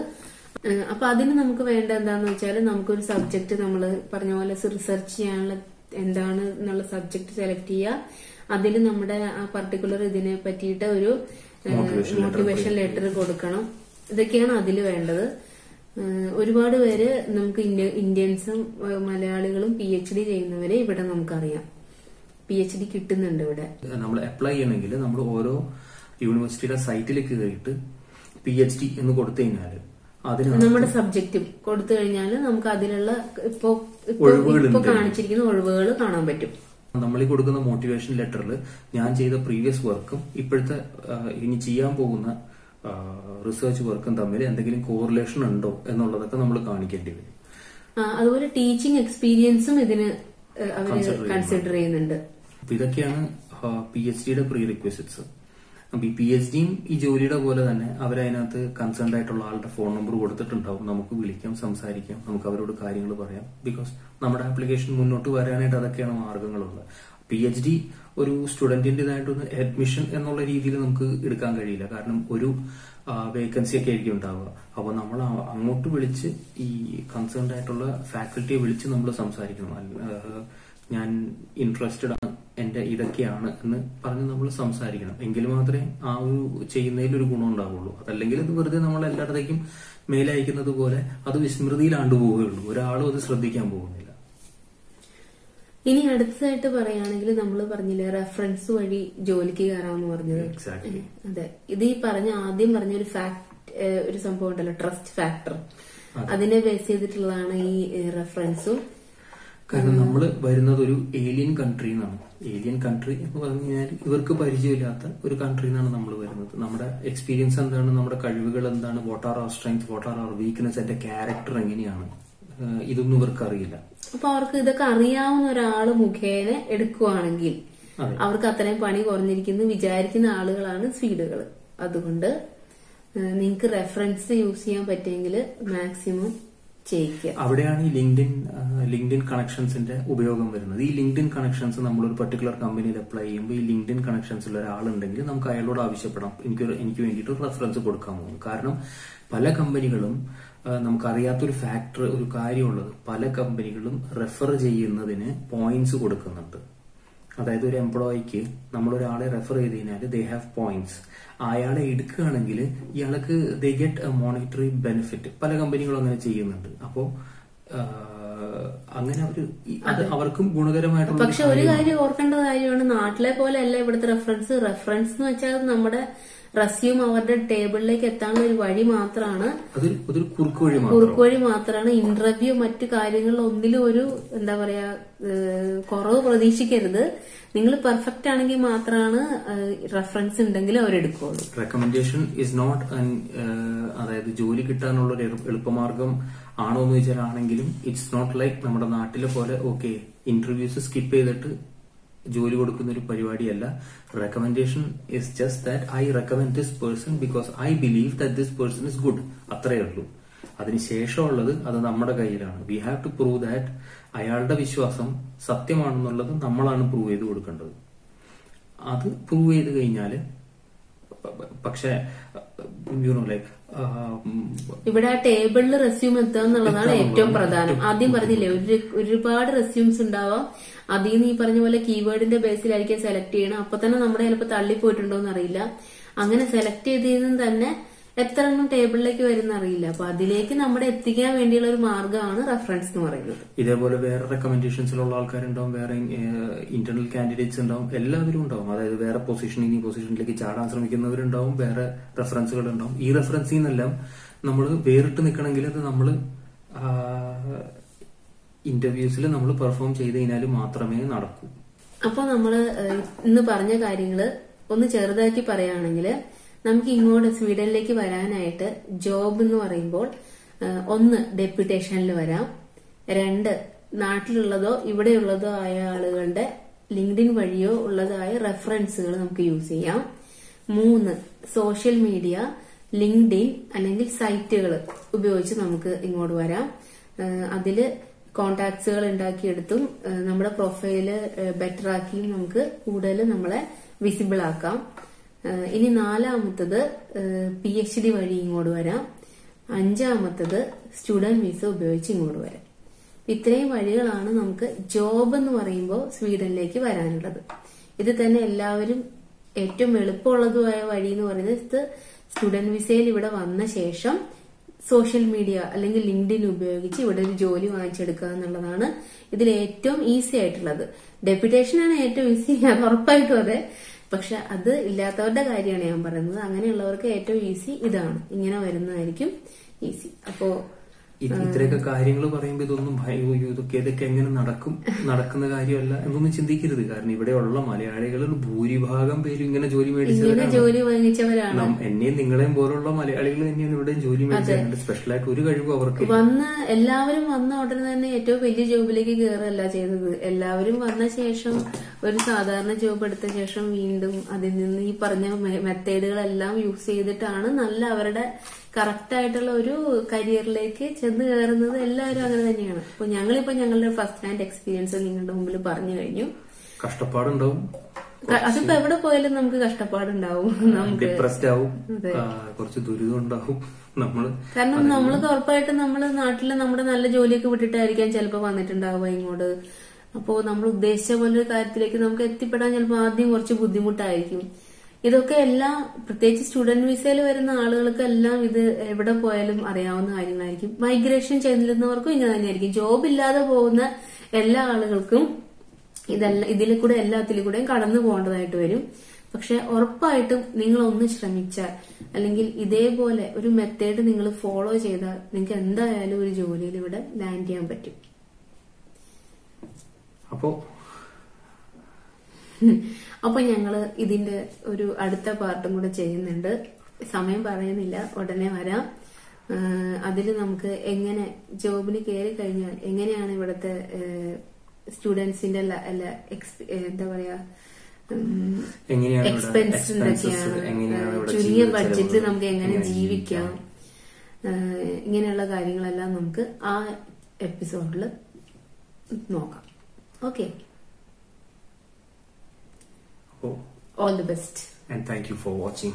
Speaker 3: അപ്പൊ അതിന് നമുക്ക് വേണ്ട എന്താന്ന് വെച്ചാൽ നമുക്കൊരു സബ്ജക്ട് നമ്മൾ പറഞ്ഞ പോലെ റിസർച്ച് ചെയ്യാനുള്ള എന്താണ് എന്നുള്ള സബ്ജക്ട് സെലക്ട് ചെയ്യുക. അതിൽ നമ്മുടെ ആ പർട്ടിക്കുലർ ഇതിനെ പറ്റിയിട്ട് ഒരു മോട്ടിവേഷൻ ലെറ്റർ കൊടുക്കണം. ഇതൊക്കെയാണ് അതിൽ വേണ്ടത്. ഒരുപാട് പേര് നമുക്ക് ഇന്ത്യൻസും മലയാളികളും PhD ചെയ്യുന്നവരെ ഇവിടെ നമുക്കറിയാം. PhD കിട്ടുന്നുണ്ട് ഇവിടെ.
Speaker 4: നമ്മൾ അപ്ലൈ ചെയ്യണമെങ്കിൽ നമ്മൾ ഓരോ യൂണിവേഴ്സിറ്റിയുടെ സൈറ്റിലേക്ക് കയറിയിട്ട് PhD എന്ന് കൊടുത്തു കഴിഞ്ഞാൽ
Speaker 3: നമ്മുടെ സബ്ജക്റ്റും കൊടുത്തു കഴിഞ്ഞാൽ നമുക്ക് അതിലുള്ള ഇപ്പൊ കാണിച്ചിരിക്കുന്ന ഒഴിവുകൾ കാണാൻ പറ്റും.
Speaker 4: നമ്മൾ ഈ കൊടുക്കുന്ന മോട്ടിവേഷൻ ലെറ്ററിൽ ഞാൻ ചെയ്ത പ്രീവിയസ് വർക്കും ഇപ്പോഴത്തെ ഇനി ചെയ്യാൻ പോകുന്ന റിസർച്ച് വർക്കും തമ്മിൽ എന്തെങ്കിലും കോറിലേഷൻ ഉണ്ടോ എന്നുള്ളതൊക്കെ നമ്മൾ കാണിക്കേണ്ടി വരും.
Speaker 3: അതുപോലെ ടീച്ചിങ് എക്സ്പീരിയൻസും ഇതിന് അവര് കൺസിഡർ ചെയ്യുന്നുണ്ട്.
Speaker 4: ഇതൊക്കെയാണ് PhDയുടെ പ്രീ റിക്വസിറ്റ്സ്. അപ്പൊ ഈ PhDയും ഈ ജോലിയുടെ പോലെ തന്നെ അവരതിനകത്ത് കൺസേൺഡ് ആയിട്ടുള്ള ആളുടെ ഫോൺ നമ്പർ കൊടുത്തിട്ടുണ്ടാവും. നമുക്ക് വിളിക്കാം, സംസാരിക്കാം, നമുക്ക് അവരോട് കാര്യങ്ങൾ പറയാം. ബിക്കോസ് നമ്മുടെ ആപ്ലിക്കേഷൻ മുന്നോട്ട് വരാനായിട്ട് അതൊക്കെയാണ് മാർഗങ്ങളുള്ളത്. PhD ഒരു സ്റ്റുഡന്റിന്റേതായിട്ടൊന്ന് അഡ്മിഷൻ എന്നുള്ള രീതിയിൽ നമുക്ക് എടുക്കാൻ കഴിയില്ല. കാരണം ഒരു വേക്കൻസി ഒക്കെ ആയിരിക്കും ഉണ്ടാവുക. അപ്പൊ നമ്മൾ അങ്ങോട്ട് വിളിച്ച് ഈ കൺസേൺഡ് ആയിട്ടുള്ള ഫാക്കൽറ്റിയെ വിളിച്ച് നമ്മൾ സംസാരിക്കണം. ഞാൻ ഇൻട്രസ്റ്റഡ് ആണ്, എന്റെ ഇതൊക്കെയാണ് എന്ന് പറഞ്ഞ് നമ്മൾ സംസാരിക്കണം. എങ്കിൽ മാത്രമേ ആ ഒരു ചെയ്യുന്നതിൽ ഒരു ഗുണം ഉണ്ടാവുള്ളൂ. അതല്ലെങ്കിൽ അത് വെറുതെ നമ്മൾ എല്ലായിടത്തേക്കും മെയിൽ അയക്കുന്നത് പോലെ അത് വിസ്മൃതിയിലാണ്ടു പോവുകയുള്ളൂ. ഒരാളും അത് ശ്രദ്ധിക്കാൻ പോകുന്നില്ല.
Speaker 3: ഇനി അടുത്തതായിട്ട് പറയുകയാണെങ്കിൽ നമ്മൾ പറഞ്ഞില്ലേ റെഫറൻസ് വഴി ജോലിക്ക് കയറാമെന്ന് പറഞ്ഞത്. അതെ, ഇത് ഈ ആദ്യം പറഞ്ഞ ഒരു സംഭവം ഉണ്ടല്ലോ, ട്രസ്റ്റ് ഫാക്ടർ, അതിനെ ബേസ് ചെയ്തിട്ടുള്ളതാണ് ഈ റെഫറൻസും.
Speaker 4: കാരണം നമ്മൾ വരുന്നത് ഒരു ഏലിയൻ കൺട്രി എന്നാണ്. ഏലിയൻ കൺട്രി എന്ന് പറഞ്ഞു കഴിഞ്ഞാൽ ഇവർക്ക് പരിചയമില്ലാത്ത ഒരു കൺട്രി എന്നാണ് നമ്മൾ വരുന്നത്. നമ്മുടെ എക്സ്പീരിയൻസ് എന്താണ്, നമ്മുടെ കഴിവുകൾ എന്താണ്, what are our strength, what are our weakness, എന്റെ ക്യാരക്ടർ എങ്ങനെയാണ്, ഇതൊന്നും ഇവർക്ക് അറിയില്ല.
Speaker 3: അപ്പൊ അവർക്ക് ഇതൊക്കെ അറിയാവുന്ന ഒരാള് മുഖേന എടുക്കുവാണെങ്കിൽ അവർക്ക് അത്രയും പണി കുറഞ്ഞിരിക്കുന്നു വിചാരിക്കുന്ന ആളുകളാണ് സ്വീഡുകൾ. അതുകൊണ്ട് നിങ്ങൾക്ക് റെഫറൻസ് യൂസ് ചെയ്യാൻ പറ്റുമെങ്കിൽ മാക്സിമം ചെയ്യിക്കുക.
Speaker 4: അവിടെയാണ് ഈ ലിങ്ക്ഡിൻ കണക്ഷൻസിന്റെ ഉപയോഗം വരുന്നത്. ഈ ലിങ്ക്ഡിൻ കണക്ഷൻസ് നമ്മൾ ഒരു പർട്ടിക്കുലർ കമ്പനിയിൽ അപ്ലൈ ചെയ്യുമ്പോൾ ഈ ലിങ്ക്ഡിൻ കണക്ഷൻസിൽ ഒരാളുണ്ടെങ്കിൽ നമുക്ക് അയാളോട് ആവശ്യപ്പെടാം, എനിക്ക് വേണ്ടിയിട്ട് റെഫറൻസ് കൊടുക്കാൻ പോകും. കാരണം പല കമ്പനികളും നമുക്കറിയാത്തൊരു ഫാക്ടർ, ഒരു കാര്യമുള്ളത്, പല കമ്പനികളും റെഫർ ചെയ്യുന്നതിന് പോയിന്റ്സ് കൊടുക്കുന്നുണ്ട്. അതായത് ഒരു എംപ്ലോയിക്ക് നമ്മളൊരാളെ റെഫർ ചെയ്ത് കഴിഞ്ഞാൽ ദേ ഹാവ് പോയിന്റ്സ്. അയാളെ എടുക്കുകയാണെങ്കിൽ ഇയാൾക്ക് they get A monetary benefit. പല കമ്പനികളും അങ്ങനെ ചെയ്യുന്നുണ്ട്. അപ്പോ അങ്ങനെ അത് അവർക്കും ഗുണകരമായിട്ടുള്ള.
Speaker 3: പക്ഷെ ഒരു കാര്യം ഓർക്കേണ്ട കാര്യമാണ്, നാട്ടിലെ പോലെ അല്ല ഇവിടുത്തെ റെഫറൻസ് എന്ന് വെച്ചാൽ നമ്മുടെ റെസ്യൂം അവരുടെ ടേബിളിലേക്ക് എത്താനുള്ള ഒരു വഴി മാത്രമാണ്, കുറുക്ക് വഴി മാത്രമാണ്. ഇന്റർവ്യൂ മറ്റു കാര്യങ്ങളിൽ ഒന്നിലും ഒരു എന്താ പറയാ കുറവ് പ്രതീക്ഷിക്കരുത്. നിങ്ങൾ പെർഫെക്റ്റ് ആണെങ്കിൽ മാത്രമാണ് റെഫറൻസ് ഉണ്ടെങ്കിൽ അവരെടുക്കുള്ളൂ.
Speaker 4: റെക്കമെൻഡേഷൻ ഇസ് നോട്ട് അതായത് ജോലി കിട്ടാനുള്ള ഒരു എളുപ്പമാർഗം ആണോ എന്ന് ചോദിച്ചാൽ ആണെങ്കിലും ഇറ്റ്സ് നോട്ട് ലൈക്ക് നമ്മുടെ നാട്ടിലെ പോലെ ഓക്കെ ഇന്റർവ്യൂസ് സ്കിപ്പ് ചെയ്തിട്ട് ജോലി കൊടുക്കുന്ന ഒരു പരിപാടിയല്ല. Recommendation is just that I recommend this person because I believe that this person is good. അത്രയേ ഉള്ളൂ. അതിനുശേഷമുള്ളത് അത് നമ്മുടെ കയ്യിലാണ്. We have to prove that അയാളുടെ വിശ്വാസം സത്യമാണെന്നുള്ളത് നമ്മളാണ് പ്രൂവ് ചെയ്ത് കൊടുക്കേണ്ടത്. അത് പ്രൂവ് ചെയ്ത് കഴിഞ്ഞാല് പക്ഷെ ലൈക്ക്
Speaker 3: ഇവിടെ ആ ടേബിളിൽ റെസ്യൂം എത്തുക എന്നുള്ളതാണ് ഏറ്റവും പ്രധാനം. ആദ്യം പറഞ്ഞില്ലേ, ഒരുപാട് റെസ്യൂംസ് ഉണ്ടാവാം. അതിൽ നിന്ന് ഈ പറഞ്ഞ പോലെ കീവേഡിന്റെ ബേസിലായിരിക്കും സെലക്ട് ചെയ്യണം. അപ്പൊ തന്നെ നമ്മുടെ ചിലപ്പോൾ തള്ളിപ്പോയിട്ടുണ്ടോ എന്നറിയില്ല. അങ്ങനെ സെലക്ട് ചെയ്തതിൽ തന്നെ എത്ര എണ്ണം ടേബിളിലേക്ക് വരുന്ന അറിയില്ല. അപ്പൊ അതിലേക്ക് നമ്മുടെ എത്തിക്കാൻ വേണ്ടിയുള്ള ഒരു മാർഗ്ഗമാണ് റെഫറൻസ് എന്ന് പറയുന്നത്.
Speaker 4: ഇതേപോലെ വേറെ റെക്കമെൻഡേഷൻസിലുള്ള ആൾക്കാരുണ്ടാവും, വേറെ ഇന്റർണൽ കാൻഡിഡേറ്റ്സ് ഉണ്ടാവും, എല്ലാവരും ഉണ്ടാവും. അതായത് വേറെ പൊസിഷനിലേക്ക് ചാടാൻ ശ്രമിക്കുന്നവരുണ്ടാവും, വേറെ റെഫറൻസുകൾ ഉണ്ടാവും. ഈ റെഫറൻസിൽ നിന്നെല്ലാം നമ്മൾ വേറിട്ട് നിൽക്കണമെങ്കിൽ അത് നമ്മൾ ഇന്റർവ്യൂസിൽ നമ്മൾ പെർഫോം ചെയ്ത് കഴിഞ്ഞാൽ മാത്രമേ നടക്കൂ.
Speaker 3: അപ്പൊ നമ്മള് ഇന്ന് പറഞ്ഞ കാര്യങ്ങള് ഒന്ന് ചെറുതാക്കി പറയുകയാണെങ്കിൽ, നമുക്ക് ഇങ്ങോട്ട് സ്വീഡനിലേക്ക് വരാനായിട്ട് ജോബ് എന്ന് പറയുമ്പോൾ 1 ഡെപ്യൂട്ടേഷനിൽ വരാം, 2 നാട്ടിലുള്ളതോ ഇവിടെയുള്ളതോ ആയ ആളുകളുടെ ലിങ്ക്ഡിൻ വഴിയോ ഉള്ളതായ റെഫറൻസുകൾ നമുക്ക് യൂസ് ചെയ്യാം, 3 സോഷ്യൽ മീഡിയ, ലിങ്ക്ഡിൻ അല്ലെങ്കിൽ സൈറ്റുകൾ ഉപയോഗിച്ച് നമുക്ക് ഇങ്ങോട്ട് വരാം. അതില് കോണ്ടാക്ട്സുകൾ ഉണ്ടാക്കിയെടുത്തും നമ്മുടെ പ്രൊഫൈല് ബെറ്റർ ആക്കിയും നമുക്ക് കൂടുതൽ നമ്മളെ വിസിബിൾ ആക്കാം. ഇനി 4മത്തത് PhD വഴി ഇങ്ങോട്ട് വരാം, 5മത്തത് സ്റ്റുഡന്റ് വിസ ഉപയോഗിച്ച് ഇങ്ങോട്ട് വരാം. ഇത്രയും വഴികളാണ് നമുക്ക് ജോബ് എന്ന് പറയുമ്പോൾ സ്വീഡനിലേക്ക് വരാനുള്ളത്. ഇത് തന്നെ എല്ലാവരും ഏറ്റവും എളുപ്പമുള്ളതുമായ വഴി എന്ന് പറയുന്നത് സ്റ്റുഡന്റ് വിസയിൽ ഇവിടെ വന്ന ശേഷം സോഷ്യൽ മീഡിയ അല്ലെങ്കിൽ ലിങ്ക്ഡിൻ ഉപയോഗിച്ച് ഇവിടെ ഒരു ജോലി വാങ്ങിച്ചെടുക്കുക എന്നുള്ളതാണ് ഇതിൽ ഏറ്റവും ഈസി ആയിട്ടുള്ളത്. ഡെപ്യൂട്ടേഷൻ ആണ് ഏറ്റവും ഈസി, അത് ഉറപ്പായിട്ടും അതെ. പക്ഷെ അത് ഇല്ലാത്തവരുടെ കാര്യമാണ് ഞാൻ പറയുന്നത്. അങ്ങനെയുള്ളവർക്ക് ഏറ്റവും ഈസി ഇതാണ്, ഇങ്ങനെ വരുന്നതായിരിക്കും ഈസി. അപ്പോ
Speaker 4: ഇത്രയൊക്കെ കാര്യങ്ങൾ പറയുമ്പോൾ ഇതൊന്നും ഇതൊക്കെ എങ്ങനെ നടക്കുന്ന കാര്യമല്ല എന്നൊന്നും ചിന്തിക്കരുത്. കാരണം ഇവിടെയുള്ള മലയാളികളിൽ ഭൂരിഭാഗം പേരും ഇങ്ങനെ ജോലി
Speaker 3: വാങ്ങിച്ചവരാണ്.
Speaker 4: എന്നെയും നിങ്ങളെയും പോലുള്ള മലയാളികൾ തന്നെയാണ് ഇവിടെ ജോലി മേടിച്ചത്. സ്പെഷ്യലായിട്ട് ഒരു കഴിവ് അവർക്ക്
Speaker 3: എല്ലാവരും വന്ന ഉടനെ തന്നെ ഏറ്റവും വലിയ ജോബിലേക്ക് കയറല്ല ചെയ്തത്. എല്ലാവരും വന്ന ശേഷം ഒരു സാധാരണ ജോബ് എടുത്ത ശേഷം വീണ്ടും അതിൽ നിന്ന് ഈ പറഞ്ഞ മെത്തേഡുകളെല്ലാം യൂസ് ചെയ്തിട്ടാണ് നല്ല അവരുടെ കറക്റ്റ് ആയിട്ടുള്ള ഒരു കരിയറിലേക്ക് ചെന്ന് കയറുന്നത്. എല്ലാവരും അങ്ങനെ തന്നെയാണ്. അപ്പൊ ഞങ്ങളിപ്പോ ഞങ്ങളുടെ ഫസ്റ്റ് ഹാൻഡ് എക്സ്പീരിയൻസ് നിങ്ങളുടെ മുമ്പിൽ പറഞ്ഞു കഴിഞ്ഞു.
Speaker 4: കഷ്ടപ്പാടുണ്ടാവും,
Speaker 3: അതിപ്പോ എവിടെ പോയാലും നമുക്ക് കഷ്ടപ്പാടുണ്ടാവും, നമുക്ക്
Speaker 4: ഡിപ്രസ്ഡ് ആവും, കുറച്ച് ദുരിതം ഉണ്ടാവും.
Speaker 3: കാരണം നമ്മൾക്ക് ഉറപ്പായിട്ടും നമ്മള് നാട്ടില് നമ്മുടെ നല്ല ജോലിയൊക്കെ വിട്ടിട്ടായിരിക്കാം ചിലപ്പോ വന്നിട്ടുണ്ടാവുക ഇങ്ങോട്ട്. അപ്പോ നമ്മൾ ഉദ്ദേശിച്ച പോലെ ഒരു കാര്യത്തിലേക്ക് നമുക്ക് എത്തിപ്പെടാൻ ചിലപ്പോൾ ആദ്യം കുറച്ച് ബുദ്ധിമുട്ടായിരിക്കും. ഇതൊക്കെ എല്ലാം പ്രത്യേകിച്ച് സ്റ്റുഡന്റ് വിസയിൽ വരുന്ന ആളുകൾക്ക് എല്ലാം ഇത് എവിടെ പോയാലും അറിയാവുന്ന കാര്യങ്ങളായിരിക്കും. മൈഗ്രേഷൻ ചെല്ലുന്നവർക്കും ഇങ്ങനെ തന്നെയായിരിക്കും. ജോബ് ഇല്ലാതെ പോകുന്ന എല്ലാ ആളുകൾക്കും ഇതിൽ കൂടെ എല്ലാത്തിലും കൂടെയും കടന്നു പോകേണ്ടതായിട്ട് വരും. പക്ഷെ ഉറപ്പായിട്ടും നിങ്ങൾ ഒന്ന് ശ്രമിച്ചാൽ അല്ലെങ്കിൽ ഇതേപോലെ ഒരു മെത്തേഡ് നിങ്ങൾ ഫോളോ ചെയ്താൽ നിങ്ങൾക്ക് എന്തായാലും ഒരു ജോലിയിൽ ഇവിടെ ലാൻഡ് ചെയ്യാൻ പറ്റും. അപ്പൊ ഞങ്ങള് ഇതിന്റെ ഒരു അടുത്ത പാർട്ടും കൂടെ ചെയ്യുന്നുണ്ട്. സമയം പറയുന്നില്ല, ഉടനെ വരാം. അതിൽ നമുക്ക് എങ്ങനെ ജോബിന് കയറി കഴിഞ്ഞാൽ എങ്ങനെയാണ് ഇവിടുത്തെ സ്റ്റുഡൻസിന്റെ എന്താ പറയാ എക്സ്പെൻസ് എന്തൊക്കെയാണ്, ചുരുങ്ങിയ ബഡ്ജറ്റിൽ നമുക്ക് എങ്ങനെ ജീവിക്കാം, ഇങ്ങനെയുള്ള കാര്യങ്ങളെല്ലാം നമുക്ക് ആ എപ്പിസോഡിൽ നോക്കാം. Okay, all the best
Speaker 4: and thank you for watching.